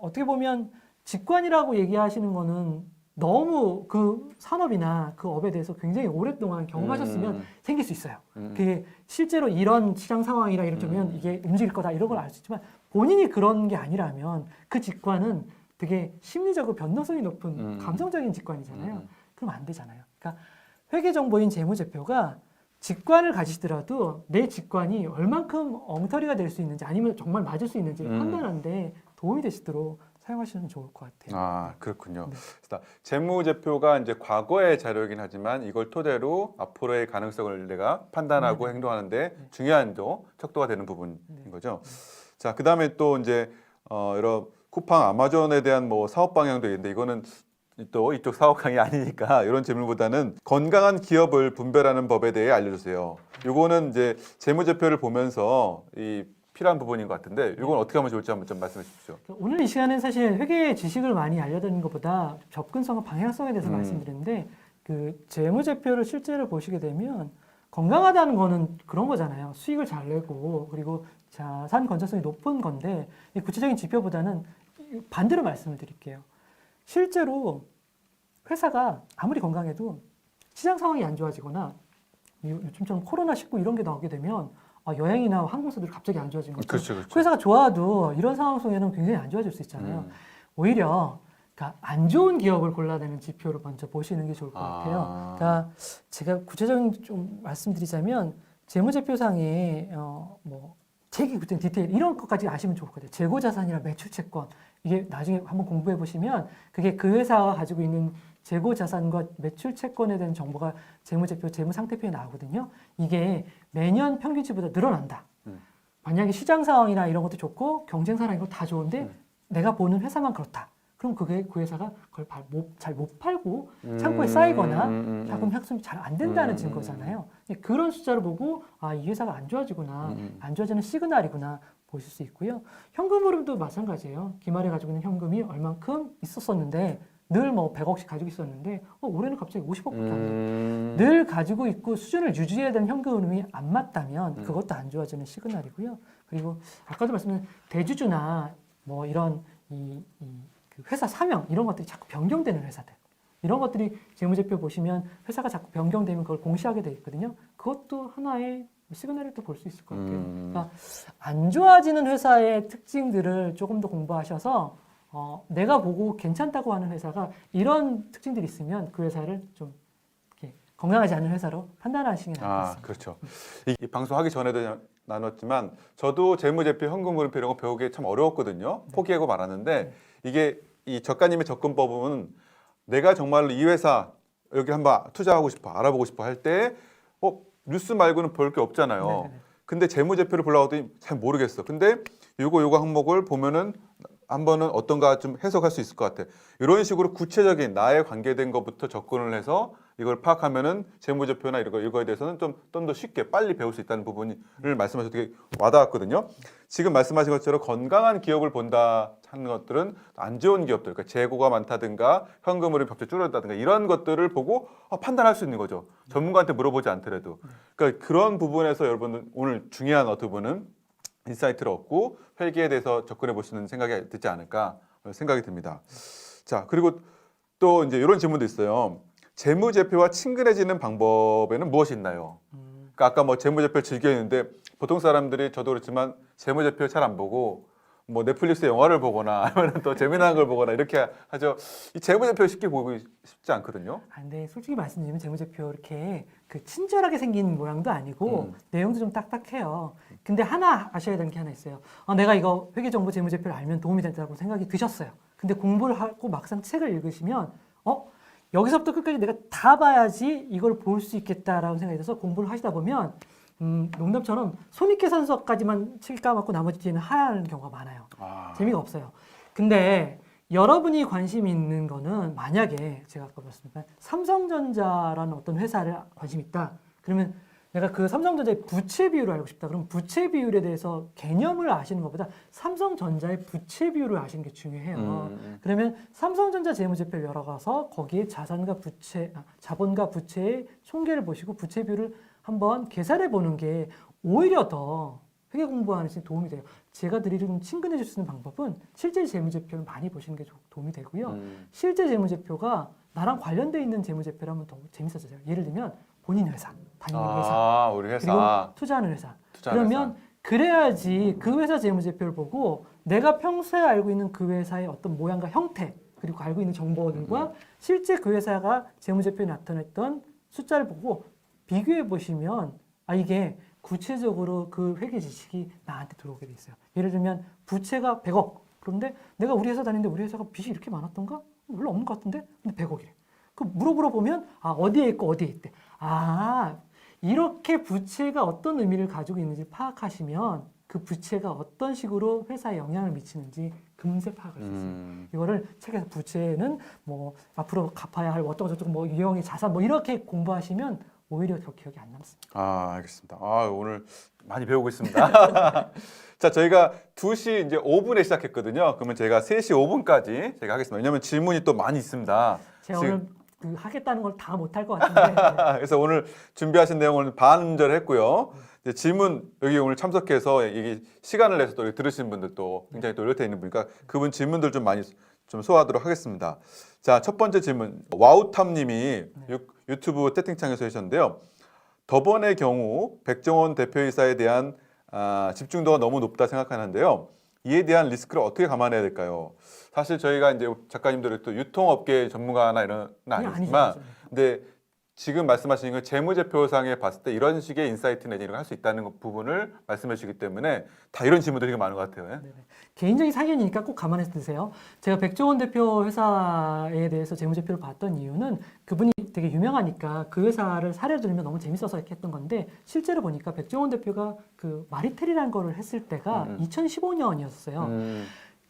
어떻게 보면 직관이라고 얘기하시는 거는 너무 그 산업이나 그 업에 대해서 굉장히 오랫동안 경험하셨으면 생길 수 있어요. 그게 실제로 이런 시장 상황이라 이러면 이게 움직일 거다 이런 걸 알 수 있지만 본인이 그런 게 아니라면 그 직관은 되게 심리적으로 변동성이 높은 감성적인 직관이잖아요. 그럼 안 되잖아요. 그러니까 회계 정보인 재무제표가 직관을 가지시더라도 내 직관이 얼만큼 엉터리가 될 수 있는지 아니면 정말 맞을 수 있는지 판단하는데 도움이 되시도록 사용하시면 좋을 것 같아요. 아, 그렇군요. 네. 재무제표가 이제 과거의 자료이긴 하지만 이걸 토대로 앞으로의 가능성을 내가 판단하고 행동하는데 중요한 또 척도가 되는 부분인 거죠. 자, 그다음에 또 이제 여러 쿠팡, 아마존에 대한 뭐 사업 방향도 있는데 이거는 또 이쪽 사업 강의 아니니까 이런 질문보다는 건강한 기업을 분별하는 법에 대해 알려주세요. 이거는 이제 재무제표를 보면서 이 필요한 부분인 것 같은데 이건 어떻게 하면 좋을지 한번 좀 말씀해 주십시오. 오늘 이 시간은 사실 회계 지식을 많이 알려드리는 것보다 접근성과 방향성에 대해서 말씀드리는데 그 재무제표를 실제로 보시게 되면 건강하다는 거는 그런 거잖아요. 수익을 잘 내고 그리고 자산 건전성이 높은 건데 이 구체적인 지표보다는 반대로 말씀을 드릴게요. 실제로 회사가 아무리 건강해도 시장 상황이 안 좋아지거나 요즘처럼 코로나19 이런 게 나오게 되면 여행이나 항공사들이 갑자기 안 좋아진 거죠. 그렇죠, 그렇죠. 그 회사가 좋아도 이런 상황 속에는 굉장히 안 좋아질 수 있잖아요. 오히려 그러니까 안 좋은 기업을 골라내는 지표를 먼저 보시는 게 좋을 것 같아요. 그러니까 제가 구체적인 좀 말씀드리자면 재무제표상에 뭐 되게 구체적인 디테일 이런 것까지 아시면 좋을 것 같아요. 재고자산이나 매출채권 이게 나중에 한번 공부해 보시면 그게 그 회사가 가지고 있는 재고자산과 매출채권에 대한 정보가 재무제표, 재무상태표에 나오거든요. 이게 매년 평균치보다 늘어난다. 만약에 시장 상황이나 이런 것도 좋고 경쟁 상황 이런 거 다 좋은데 내가 보는 회사만 그렇다. 그럼 그게 그 회사가 그걸 잘 못 팔고 창고에 쌓이거나 자금 학습이 잘 안 된다는 증거잖아요. 그런 숫자를 보고 이 회사가 안 좋아지구나, 안 좋아지는 시그널이구나 보실 수 있고요. 현금 흐름도 마찬가지예요. 기말에 가지고 있는 현금이 얼만큼 있었었는데 늘 뭐 100억씩 가지고 있었는데 올해는 갑자기 50억밖에 안 돼요. 늘 가지고 있고 수준을 유지해야 되는 현금 흐름이 안 맞다면 그것도 안 좋아지는 시그널이고요. 그리고 아까도 말씀드린 대주주나 뭐 이런 그 회사 사명 이런 것들이 자꾸 변경되는 회사들 이런 것들이 재무제표 보시면 회사가 자꾸 변경되면 그걸 공시하게 돼 있거든요. 그것도 하나의 시그널을 또 볼 수 있을 것 같아요. 그러니까 안 좋아지는 회사의 특징들을 조금 더 공부하셔서 내가 보고 괜찮다고 하는 회사가 이런 특징들이 있으면 그 회사를 좀 이렇게 건강하지 않은 회사로 판단하시는 게 나을 것 같습니다. 그렇죠. 이 방송하기 전에도 나눴지만 저도 재무제표, 현금흐름표 이런 거 배우기 참 어려웠거든요. 포기하고 말았는데 이게 이 작가님의 접근법은 내가 정말로 이 회사 여기 한번 투자하고 싶어, 알아보고 싶어 할 때 뉴스 말고는 볼 게 없잖아요. 네네네. 근데 재무제표를 보려고 하더니 잘 모르겠어. 근데 요거 항목을 보면은 한 번은 어떤가 좀 해석할 수 있을 것 같아. 이런 식으로 구체적인 나에 관계된 것부터 접근을 해서 이걸 파악하면은 재무제표나 이거에 대해서는 좀 더 쉽게 빨리 배울 수 있다는 부분을 말씀하셔서 되게 와닿았거든요. 지금 말씀하신 것처럼 건강한 기업을 본다 하는 것들은 안 좋은 기업들, 그러니까 재고가 많다든가 현금흐름이 갑자기 줄어들다든가 이런 것들을 보고 판단할 수 있는 거죠. 전문가한테 물어보지 않더라도. 그러니까 그런 부분에서 여러분은 오늘 중요한 어떻게 보면 인사이트를 얻고 회계에 대해서 접근해 보시는 생각이 듣지 않을까 생각이 듭니다. 자, 그리고 또 이제 이런 질문도 있어요. 재무제표와 친근해지는 방법에는 무엇이 있나요? 그러니까 아까 뭐 재무제표를 즐겨 있는데 보통 사람들이 저도 그렇지만 재무제표 잘 안 보고 뭐 넷플릭스 영화를 보거나 아니면 또 재미난 걸 보거나 이렇게 하죠. 이 재무제표 쉽게 보기 쉽지 않거든요. 근데 솔직히 말씀드리면 재무제표 이렇게 그 친절하게 생긴 모양도 아니고 내용도 좀 딱딱해요. 근데 하나 아셔야 되는 게 하나 있어요. 내가 이거 회계정보 재무제표를 알면 도움이 된다고 생각이 드셨어요. 근데 공부를 하고 막상 책을 읽으시면 여기서부터 끝까지 내가 다 봐야지 이걸 볼 수 있겠다라고 생각이 들어서 공부를 하시다 보면 농담처럼 손익계산서까지만 칠 까맣고 나머지 뒤에는 하얀 경우가 많아요. 재미가 없어요. 근데 여러분이 관심 있는 거는 만약에 제가 아까 말씀드린 삼성전자라는 어떤 회사를 관심 있다. 그러면 내가 그 삼성전자의 부채 비율을 알고 싶다. 그럼 부채 비율에 대해서 개념을 아시는 것보다 삼성전자의 부채 비율을 아시는 게 중요해요. 그러면 삼성전자 재무제표를 열어가서 거기에 자산과 부채, 자본과 부채의 총계를 보시고 부채 비율을 한번 계산해 보는 게 오히려 더 회계 공부하는 데 도움이 돼요. 제가 드리는 친근해 줄 수 있는 방법은 실제 재무제표를 많이 보시는 게 도움이 되고요. 실제 재무제표가 나랑 관련돼 있는 재무제표라면 더 재밌어져요. 예를 들면 본인 회사, 다니는 회사, 우리 그리고 회사. 투자하는 회사. 투자하는 그러면 회사. 그래야지 그 회사 재무제표를 보고 내가 평소에 알고 있는 그 회사의 어떤 모양과 형태 그리고 알고 있는 정보들과 실제 그 회사가 재무제표에 나타냈던 숫자를 보고 비교해 보시면 이게 구체적으로 그 회계 지식이 나한테 들어오게 돼 있어요. 예를 들면 부채가 100억. 그런데 내가 우리 회사 다니는데 우리 회사가 빚이 이렇게 많았던가? 별로 없는 것 같은데? 근데 100억이래. 그 물어보면 어디에 있고 어디에 있대. 이렇게 부채가 어떤 의미를 가지고 있는지 파악하시면 그 부채가 어떤 식으로 회사에 영향을 미치는지 금세 파악할 수 있어요. 이거를 책에서 부채는 뭐 앞으로 갚아야 할 어떤 저쪽 뭐 유형의 자산 뭐 이렇게 공부하시면 오히려 더 기억이 안 남습니다. 알겠습니다. 오늘 많이 배우고 있습니다. 자, 저희가 2시 이제 5분에 시작했거든요. 그러면 제가 3시 5분까지 제가 하겠습니다. 왜냐하면 질문이 또 많이 있습니다. 제가 오늘 하겠다는 걸 다 못할 것 같은데. 그래서 오늘 준비하신 내용을 반절했고요. 이제 질문 여기 오늘 참석해서 이게 시간을 내서 또 들으시는 분들도 굉장히 또 연령대 있는 분이니까 그분 질문들 좀 많이 좀 소화하도록 하겠습니다. 자, 첫 번째 질문 와우탐님이 유튜브 채팅창에서 해주셨는데요. 더번의 경우 백종원 대표이사에 대한 집중도가 너무 높다 생각하는데요. 이에 대한 리스크를 어떻게 감안해야 될까요? 사실 저희가 이제 작가님들이 또 유통업계 전문가나 이런 건 아니지만, 근데 지금 말씀하시는 건 재무제표상에 봤을 때 이런 식의 인사이트 내지 이런 걸 할 수 있다는 부분을 말씀해 주시기 때문에 다 이런 질문들이 되게 많은 것 같아요. 네네. 개인적인 사견이니까 꼭 감안해서 드세요. 제가 백종원 대표 회사에 대해서 재무제표를 봤던 이유는 그분이 되게 유명하니까 그 회사를 사례를 들면 너무 재밌어서 이렇게 했던 건데 실제로 보니까 백종원 대표가 그 마리텔이라는 거를 했을 때가 2015년이었어요.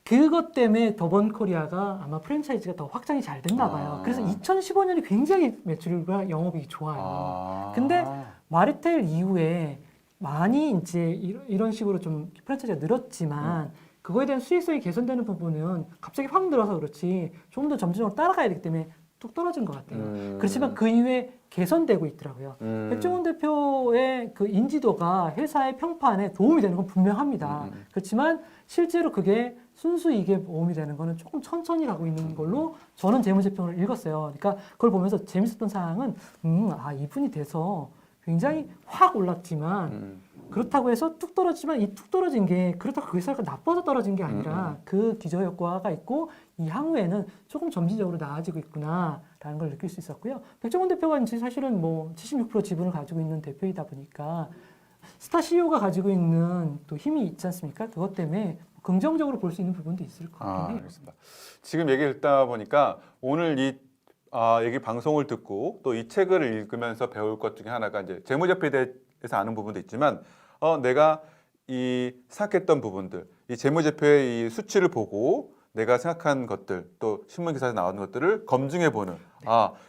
그것 때문에 더번코리아가 아마 프랜차이즈가 더 확장이 잘 됐나 봐요. 그래서 2015년이 굉장히 매출과 영업이익이 좋아요. 근데 마리텔 이후에 많이 이제 이런 식으로 좀 프랜차이즈가 늘었지만 그거에 대한 수익성이 개선되는 부분은 갑자기 확 늘어서 그렇지 좀 더 점진적으로 따라가야 되기 때문에 뚝 떨어진 것 같아요. 그렇지만 그 이후에 개선되고 있더라고요. 백종원 대표의 그 인지도가 회사의 평판에 도움이 되는 건 분명합니다. 그렇지만 실제로 그게 순수이익에 도움이 되는 거는 조금 천천히 가고 있는 걸로 저는 재무제표를 읽었어요. 그러니까 그걸 보면서 재밌었던 사항은 이분이 돼서 굉장히 확 올랐지만 그렇다고 해서 뚝 떨어지지만 이 뚝 떨어진 게 그렇다고 그 회사가 나빠서 떨어진 게 아니라 그 기저효과가 있고 이 향후에는 조금 점진적으로 나아지고 있구나라는 걸 느낄 수 있었고요. 백종원 대표가 이제 사실은 뭐 76% 지분을 가지고 있는 대표이다 보니까 스타 CEO가 가지고 있는 또 힘이 있지 않습니까? 그것 때문에 긍정적으로 볼 수 있는 부분도 있을 것 같긴 해요. 알겠습니다. 지금 얘기를 듣다 보니까 오늘 이 얘기 방송을 듣고 또 이 책을 읽으면서 배울 것 중에 하나가 이제 재무제표에 대해서 아는 부분도 있지만 내가 이 생각했던 부분들, 이 재무제표의 이 수치를 보고 내가 생각한 것들, 또 신문 기사에 나오는 것들을 검증해 보는.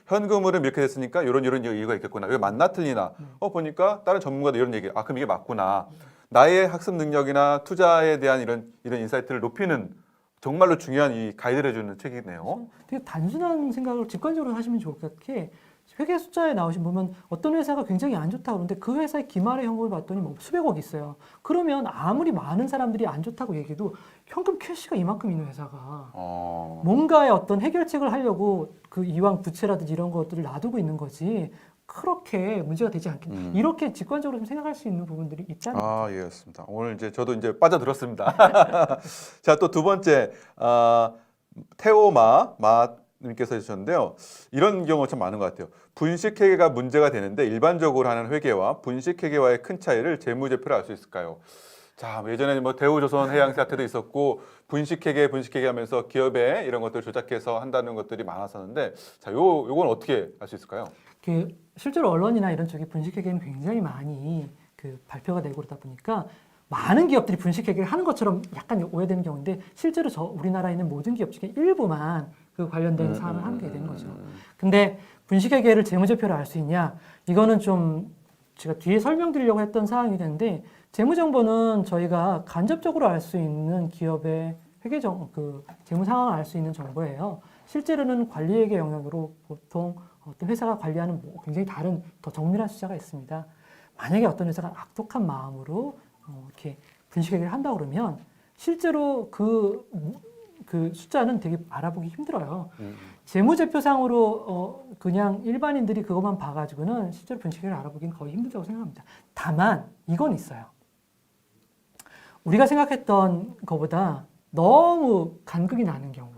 현금으로 이렇게 됐으니까 이런 이유가 있겠구나. 이거 맞나 틀리나? 보니까 다른 전문가도 이런 얘기. 그럼 이게 맞구나. 나의 학습 능력이나 투자에 대한 이런 인사이트를 높이는 정말로 중요한 이 가이드를 해주는 책이네요. 되게 단순한 생각을 직관적으로 하시면 좋을 것 같게 회계 숫자에 나오신 보면 어떤 회사가 굉장히 안 좋다 그러는데 그 회사의 기말의 현금을 봤더니 뭐 수백억 있어요. 그러면 아무리 많은 사람들이 안 좋다고 얘기해도 현금 캐시가 이만큼 있는 회사가 뭔가의 어떤 해결책을 하려고 그 이왕 부채라든지 이런 것들을 놔두고 있는 거지 그렇게 문제가 되지 않겠나. 이렇게 직관적으로 좀 생각할 수 있는 부분들이 있다는 거죠. 예,였습니다. 오늘 이제 저도 이제 빠져들었습니다. 자, 또 두 번째 태오마 님께서 해주셨는데요. 이런 경우가 참 많은 것 같아요. 분식회계가 문제가 되는데 일반적으로 하는 회계와 분식회계와의 큰 차이를 재무제표로 알 수 있을까요? 자, 예전에 뭐 대우조선 해양 사태도 있었고 분식회계 하면서 기업에 이런 것들 조작해서 한다는 것들이 많았었는데 자, 요건 어떻게 알 수 있을까요? 그 실제로 언론이나 이런 쪽이 분식회계는 굉장히 많이 그 발표가 되고 그러다 보니까 많은 기업들이 분식회계를 하는 것처럼 약간 오해되는 경우인데 실제로 우리나라에 있는 모든 기업 중에 일부만 그 관련된 사항을 하게 되는 거죠. 근데 분식회계를 재무제표로 알 수 있냐? 이거는 좀 제가 뒤에 설명드리려고 했던 사항이 되는데 재무정보는 저희가 간접적으로 알 수 있는 기업의 그 재무 상황을 알 수 있는 정보예요. 실제로는 관리회계 영역으로 보통 어떤 회사가 관리하는 굉장히 다른 더 정밀한 숫자가 있습니다. 만약에 어떤 회사가 악독한 마음으로 이렇게 분식회계를 한다 그러면 실제로 그 숫자는 되게 알아보기 힘들어요. 재무제표상으로 그냥 일반인들이 그것만 봐가지고는 실제로 분식회계를 알아보기는 거의 힘들다고 생각합니다. 다만 이건 있어요. 우리가 생각했던 것보다 너무 간극이 나는 경우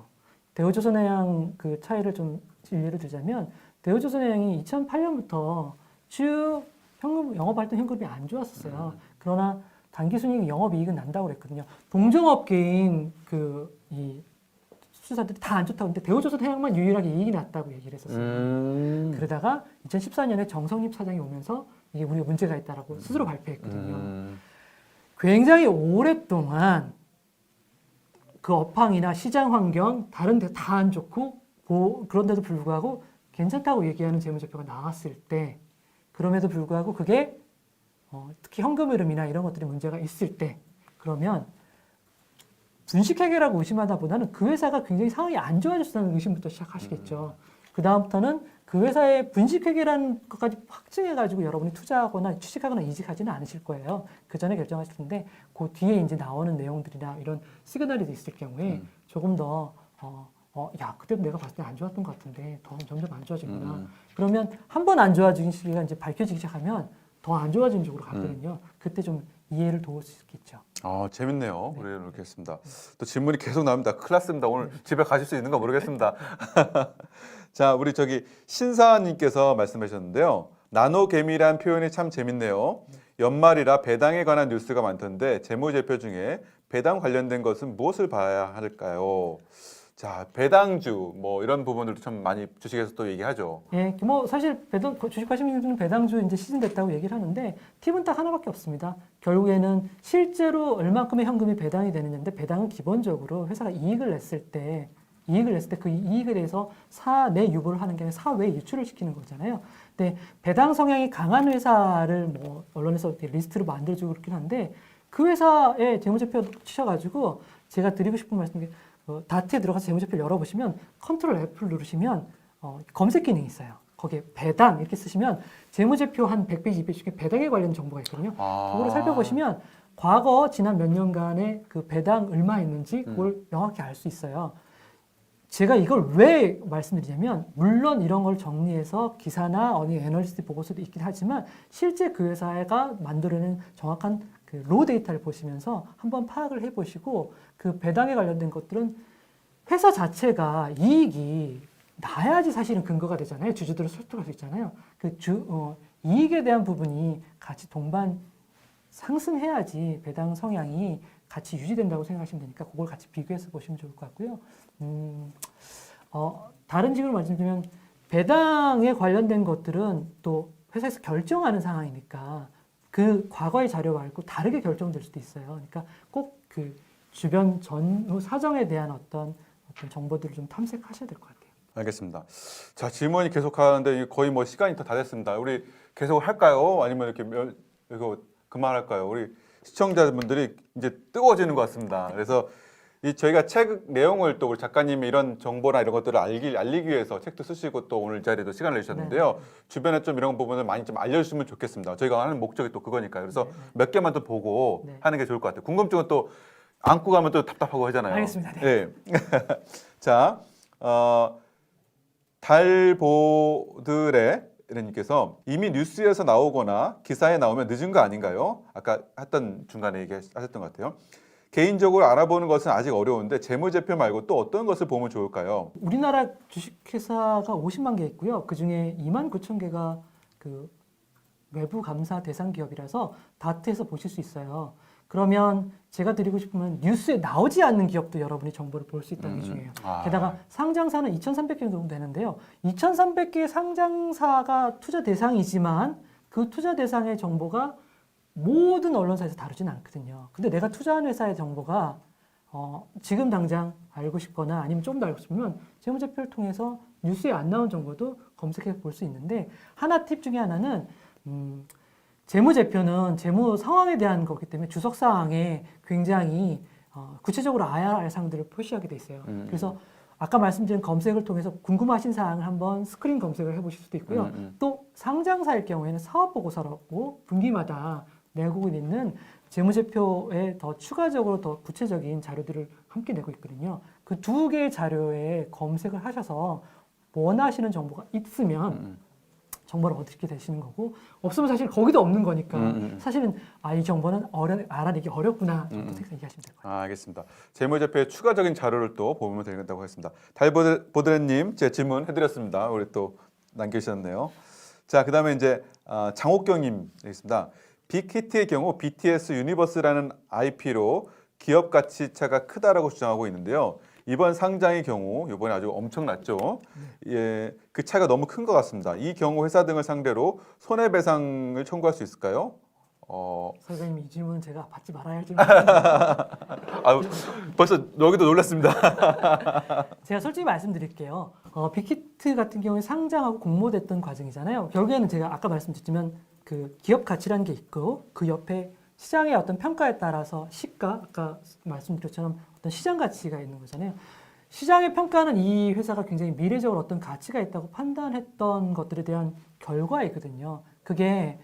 대우조선해양 그 차이를 좀 예를 들자면 대우조선해양이 2008년부터 쭉 영업활동 현금이 안 좋았었어요. 그러나 당기순이익 영업이익은 난다고 그랬거든요. 동종업계인 이 수사들이 다 안 좋다고 했는데 대우조선해양만 유일하게 이익이 났다고 얘기를 했었어요. 그러다가 2014년에 정성립 사장이 오면서 이게 우리가 문제가 있다라고 스스로 발표했거든요. 굉장히 오랫동안 그 업황이나 시장 환경 다른 데 다 안 좋고 그런데도 불구하고 괜찮다고 얘기하는 재무제표가 나왔을 때 그럼에도 불구하고 그게 특히 현금 흐름이나 이런 것들이 문제가 있을 때 그러면 분식회계라고 의심하다 보다는 그 회사가 굉장히 상황이 안 좋아졌다는 의심부터 시작하시겠죠. 그 다음부터는 그 회사의 분식회계라는 것까지 확증해가지고 여러분이 투자하거나 취직하거나 이직하지는 않으실 거예요. 그 전에 결정하실 텐데 그 뒤에 이제 나오는 내용들이나 이런 시그널이 있을 경우에 조금 더 야, 그때도 내가 봤을 때 안 좋았던 것 같은데 더 점점 안 좋아지구나. 그러면 한 번 안 좋아진 시기가 이제 밝혀지기 시작하면 더 안 좋아지는 쪽으로 가거든요. 그때 좀 이해를 도울 수 있겠죠. 재밌네요. 우리 이렇게 했습니다. 또 질문이 계속 나옵니다. 큰일 났습니다. 오늘 집에 가실 수 있는가 모르겠습니다. 자, 우리 신사님께서 말씀하셨는데요. 나노개미란 표현이 참 재밌네요. 연말이라 배당에 관한 뉴스가 많던데 재무제표 중에 배당 관련된 것은 무엇을 봐야 할까요? 자, 배당주 뭐 이런 부분들도 참 많이 주식에서 또 얘기하죠. 예, 뭐 사실 주식하시는 분들은 배당주 이제 시즌 됐다고 얘기를 하는데 팁은 딱 하나밖에 없습니다. 결국에는 실제로 얼마큼의 현금이 배당이 되느냐인데 배당은 기본적으로 회사가 이익을 냈을 때 그 이익에 대해서 사내 유보를 하는 게 아니라 사외 유출을 시키는 거잖아요. 근데 배당 성향이 강한 회사를 뭐 언론에서 이렇게 리스트로 만들어주고 그렇긴 한데 그 회사의 재무제표 치셔가지고 제가 드리고 싶은 말씀이 다트에 들어가서 재무제표를 열어보시면 컨트롤 F를 누르시면 검색 기능이 있어요. 거기에 배당 이렇게 쓰시면 재무제표 한 100페이지, 200페이지 중에 배당에 관련 정보가 있거든요. 그거를 살펴보시면 과거 지난 몇 년간의 그 배당 얼마 있는지 그걸 명확히 알 수 있어요. 제가 이걸 왜 말씀드리냐면 물론 이런 걸 정리해서 기사나 어디 애널리스트 보고서도 있긴 하지만 실제 그 회사가 만들어낸 정확한 그 로 데이터를 보시면서 한번 파악을 해보시고 그 배당에 관련된 것들은 회사 자체가 이익이 나야지 사실은 근거가 되잖아요. 주주들을 설득할 수 있잖아요. 이익에 대한 부분이 같이 동반 상승해야지 배당 성향이 같이 유지된다고 생각하시면 되니까 그걸 같이 비교해서 보시면 좋을 것 같고요. 다른 식으로 말씀드리면 배당에 관련된 것들은 또 회사에서 결정하는 상황이니까 그 과거의 자료 말고 다르게 결정될 수도 있어요. 그러니까 꼭 그 주변 전후 사정에 대한 어떤 정보들을 좀 탐색하셔야 될 것 같아요. 알겠습니다. 자, 질문이 계속 하는데 거의 뭐 시간이 다 됐습니다. 우리 계속 할까요? 아니면 이거 그만할까요? 우리 시청자분들이 이제 뜨거워지는 것 같습니다. 그래서 저희가 책 내용을 또 우리 작가님이 이런 정보나 이런 것들을 알리기 위해서 책도 쓰시고 또 오늘 이 자리에도 시간을 내주셨는데요. 네. 주변에 좀 이런 부분을 많이 좀 알려주시면 좋겠습니다. 저희가 하는 목적이 또 그거니까요. 그래서 몇 개만 또 보고 하는 게 좋을 것 같아요. 궁금증은 또 안고 가면 또 답답하고 하잖아요. 알겠습니다. 네. 자, 달보드레 님께서 이미 뉴스에서 나오거나 기사에 나오면 늦은 거 아닌가요? 아까 했던 중간에 얘기하셨던 것 같아요. 개인적으로 알아보는 것은 아직 어려운데 재무제표 말고 또 어떤 것을 보면 좋을까요? 우리나라 주식회사가 50만 개 있고요. 그중에 2만 9천 개가 그 외부 감사 대상 기업이라서 다트에서 보실 수 있어요. 그러면 제가 드리고 싶으면 뉴스에 나오지 않는 기업도 여러분이 정보를 볼 수 있다는 게 중요해요. 게다가 상장사는 2,300개 정도 되는데요. 2,300개 상장사가 투자 대상이지만 그 투자 대상의 정보가 모든 언론사에서 다루진 않거든요. 근데 내가 투자한 회사의 정보가 지금 당장 알고 싶거나 아니면 좀 더 알고 싶으면 재무제표를 통해서 뉴스에 안 나온 정보도 검색해 볼 수 있는데 하나 팁 중에 하나는 재무제표는 재무 상황에 대한 거기 때문에 주석사항에 굉장히 구체적으로 알아야 할 사항들을 표시하게 돼 있어요. 그래서 아까 말씀드린 검색을 통해서 궁금하신 사항을 한번 스크린 검색을 해보실 수도 있고요. 또 상장사일 경우에는 사업보고서라고 분기마다 내고 있는 재무제표에 더 추가적으로 더 구체적인 자료들을 함께 내고 있거든요. 그 두 개의 자료에 검색을 하셔서 원하시는 정보가 있으면 정보를 얻게 되시는 거고 없으면 사실 거기도 없는 거니까 사실은 이 정보는 알아내기 어렵구나 정도 이해하시면 될 거예요. 알겠습니다. 재무제표의 추가적인 자료를 또 보면 되겠다고 했습니다. 달보드레님 제 질문 해드렸습니다. 우리 또 남겨주셨네요. 자, 그다음에 이제 장옥경님 있습니다. 빅히트의 경우 BTS 유니버스라는 IP로 기업 가치차가 크다라고 주장하고 있는데요. 이번 상장의 경우 이번에 아주 엄청났죠. 예, 그 차이가 너무 큰 것 같습니다. 이 경우 회사 등을 상대로 손해배상을 청구할 수 있을까요? 선생님 이 질문은 제가 받지 말아야 할 벌써 여기도 놀랐습니다. 제가 솔직히 말씀드릴게요. 빅히트 같은 경우에 상장하고 공모됐던 과정이잖아요. 결국에는 제가 아까 말씀드렸지만 그 기업 가치라는 게 있고 그 옆에 시장의 어떤 평가에 따라서 시가 아까 말씀드렸처럼 어떤 시장 가치가 있는 거잖아요. 시장의 평가는 이 회사가 굉장히 미래적으로 어떤 가치가 있다고 판단했던 것들에 대한 결과이거든요. 그게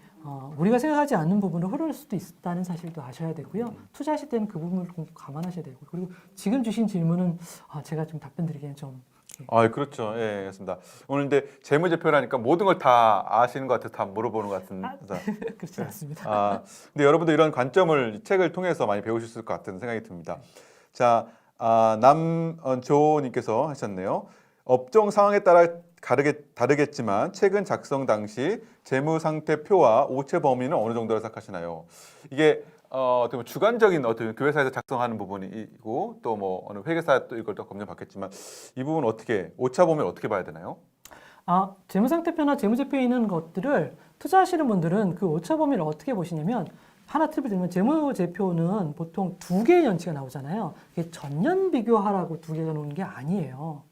우리가 생각하지 않는 부분으로 흐를 수도 있다는 사실도 아셔야 되고요. 투자하실 때는 그 부분을 꼭 감안하셔야 되고 그리고 지금 주신 질문은 제가 좀 답변 드리기에는 좀 그렇죠. 예, 맞습니다. 오늘 근데 재무제표라니까 모든 걸 다 아시는 것 같아서 다 물어보는 것 같은. 그렇지 않습니다. 근데 여러분도 이런 관점을 이 책을 통해서 많이 배우실 것 같은 생각이 듭니다. 자, 남조님께서 하셨네요. 업종 상황에 따라 다르겠지만 최근 작성 당시 재무 상태표와 오체 범위는 어느 정도라 생각하시나요? 이게 어떻게 보면 주관적인 어떤 그 회사에서 작성하는 부분이고 또 뭐 어느 회계사 또 이걸 또 검증받겠지만 이 부분 어떻게 오차 범위를 어떻게 봐야 되나요? 재무상태표나 재무제표에 있는 것들을 투자하시는 분들은 그 오차 범위를 어떻게 보시냐면 하나 팁을 드리면 재무제표는 보통 두 개의 년치가 나오잖아요. 이게 전년 비교하라고 두 개가 나오는 게 아니에요.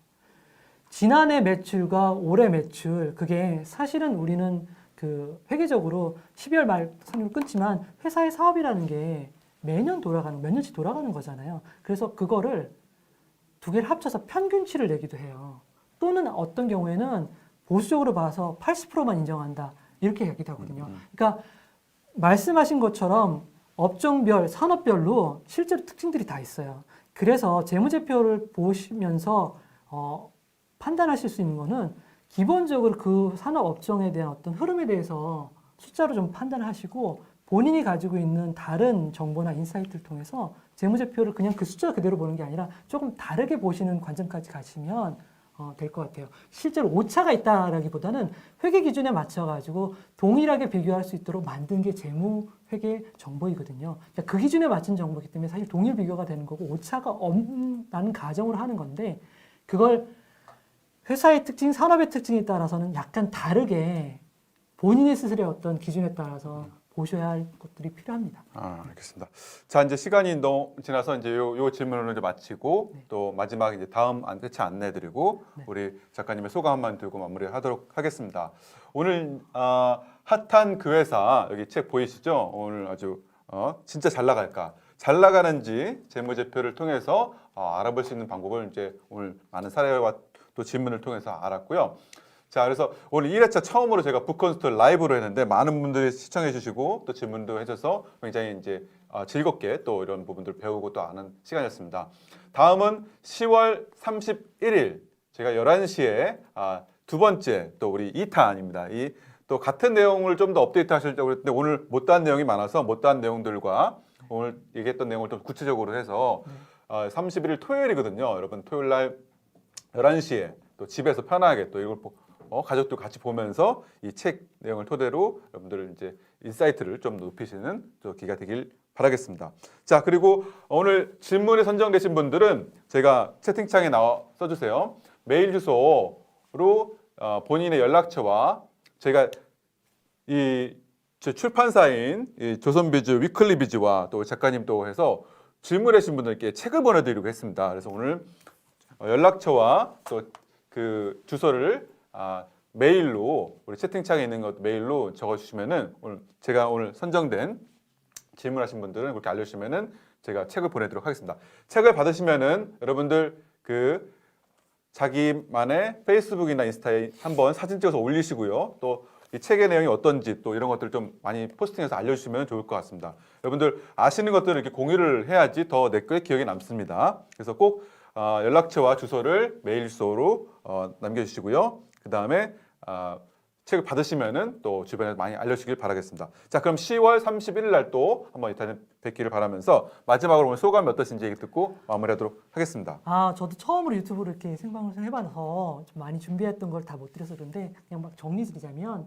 지난해 매출과 올해 매출 그게 사실은 우리는 그 회계적으로 12월 말 선율 끊지만 회사의 사업이라는 게 매년 몇 년씩 돌아가는 거잖아요. 그래서 그거를 두 개를 합쳐서 평균치를 내기도 해요. 또는 어떤 경우에는 보수적으로 봐서 80%만 인정한다. 이렇게 얘기도 하거든요. 그러니까 말씀하신 것처럼 업종별, 산업별로 실제로 특징들이 다 있어요. 그래서 재무제표를 보시면서 판단하실 수 있는 거는 기본적으로 그 산업 업종에 대한 어떤 흐름에 대해서 숫자로 좀 판단하시고 본인이 가지고 있는 다른 정보나 인사이트를 통해서 재무제표를 그냥 그 숫자 그대로 보는 게 아니라 조금 다르게 보시는 관점까지 가시면 될 것 같아요. 실제로 오차가 있다라기보다는 회계 기준에 맞춰가지고 동일하게 비교할 수 있도록 만든 게 재무 회계 정보이거든요. 그러니까 그 기준에 맞춘 정보이기 때문에 사실 동일 비교가 되는 거고 오차가 없다는 가정으로 하는 건데 그걸 회사의 특징, 산업의 특징에 따라서는 약간 다르게 본인의 스스로의 어떤 기준에 따라서 보셔야 할 것들이 필요합니다. 알겠습니다. 자, 이제 시간이 지나서 이제 요 질문을 이제 마치고 또 마지막 이제 다음 회차 안내드리고 우리 작가님의 소감 한번 들고 마무리하도록 하겠습니다. 오늘 핫한 그 회사 여기 책 보이시죠? 오늘 아주 진짜 잘 나갈까? 잘 나가는지 재무제표를 통해서 알아볼 수 있는 방법을 이제 오늘 많은 사례와 또 질문을 통해서 알았고요. 자, 그래서 오늘 1회차 처음으로 제가 북콘스트 라이브로 했는데 많은 분들이 시청해 주시고 또 질문도 해줘서 굉장히 이제 즐겁게 또 이런 부분들을 배우고 또 아는 시간이었습니다. 다음은 10월 31일 제가 11시에 두 번째 또 우리 2탄입니다. 이 또 같은 내용을 좀 더 업데이트 하시려고 했는데 오늘 못다한 내용이 많아서 못다한 내용들과 오늘 얘기했던 내용을 좀 구체적으로 해서 31일 토요일이거든요. 여러분 토요일 날 11시에 또 집에서 편하게 또 이걸 가족들 같이 보면서 이 책 내용을 토대로 여러분들 이제 인사이트를 좀 높이시는 또 기회가 되길 바랍니다. 바라겠습니다. 자, 그리고 오늘 질문에 선정되신 분들은 제가 채팅창에 나와 써주세요. 메일 주소로 본인의 연락처와 제가 제 출판사인 이 조선비즈 위클리비즈와 또 작가님 또 해서 질문하신 분들께 책을 보내드리고 했습니다. 그래서 오늘 연락처와 또 그 주소를 메일로 우리 채팅창에 있는 것 메일로 적어주시면은 제가 오늘 선정된 질문하신 분들은 그렇게 알려주시면은 제가 책을 보내드리도록 하겠습니다. 책을 받으시면은 여러분들 그 자기만의 페이스북이나 인스타에 한번 사진 찍어서 올리시고요. 또 이 책의 내용이 어떤지 또 이런 것들 좀 많이 포스팅해서 알려주시면 좋을 것 같습니다. 여러분들 아시는 것들을 이렇게 공유를 해야지 더 내 거에 기억에 남습니다. 그래서 꼭 연락처와 주소를 메일 주소로 남겨주시고요. 그 다음에 책을 받으시면은 또 주변에 많이 알려주시길 바라겠습니다. 자, 그럼 10월 31일 날 또 한번 이따는 뵙기를 바라면서 마지막으로 오늘 소감이 어떠신지 얘기 듣고 마무리하도록 하겠습니다. 저도 처음으로 유튜브를 이렇게 생방송 해봐서 좀 많이 준비했던 걸 다 못 드려서 그런데 그냥 막 정리드리자면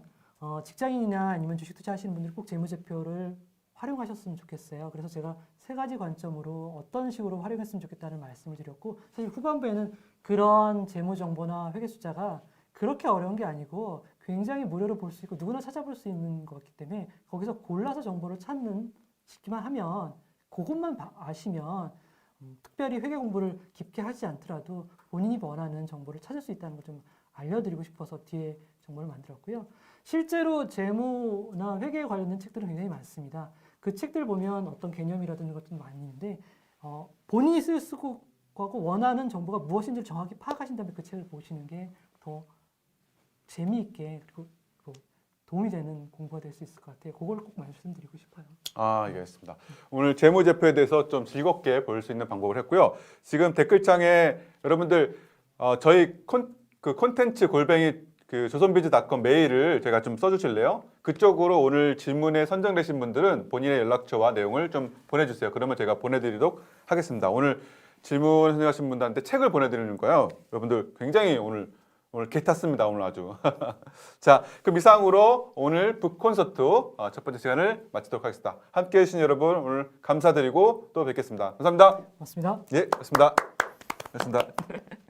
직장인이나 아니면 주식 투자하시는 분들이 꼭 재무제표를 활용하셨으면 좋겠어요. 그래서 제가 세 가지 관점으로 어떤 식으로 활용했으면 좋겠다는 말씀을 드렸고 사실 후반부에는 그런 재무 정보나 회계 숫자가 그렇게 어려운 게 아니고 굉장히 무료로 볼 수 있고 누구나 찾아볼 수 있는 것 같기 때문에 거기서 골라서 정보를 찾기만 하면 그것만 아시면 특별히 회계 공부를 깊게 하지 않더라도 본인이 원하는 정보를 찾을 수 있다는 걸 좀 알려드리고 싶어서 뒤에 정보를 만들었고요. 실제로 재무나 회계에 관련된 책들은 굉장히 많습니다. 그 책들 보면 어떤 개념이라든지 것도 많이 있는데 본인이 쓰고 원하는 정보가 무엇인지를 정확히 파악하신 다음에 그 책을 보시는 게 더 재미있게 그리고 도움이 되는 공부가 될 수 있을 것 같아요. 그걸 꼭 말씀드리고 싶어요. 알겠습니다. 오늘 재무제표에 대해서 좀 즐겁게 볼 수 있는 방법을 했고요. 지금 댓글창에 여러분들 저희 콘텐츠 골뱅이 그 조선비즈.com 메일을 제가 좀 써주실래요? 그쪽으로 오늘 질문에 선정되신 분들은 본인의 연락처와 내용을 좀 보내주세요. 그러면 제가 보내드리도록 하겠습니다. 오늘 질문 선정하신 분들한테 책을 보내드리는 거예요. 여러분들 굉장히 오늘 개 탔습니다. 오늘 아주. 자, 그럼 이상으로 오늘 북콘서트 첫 번째 시간을 마치도록 하겠습니다. 함께해 주신 여러분 오늘 감사드리고 또 뵙겠습니다. 감사합니다. 맞습니다. 예, 고맙습니다. 고맙습니다.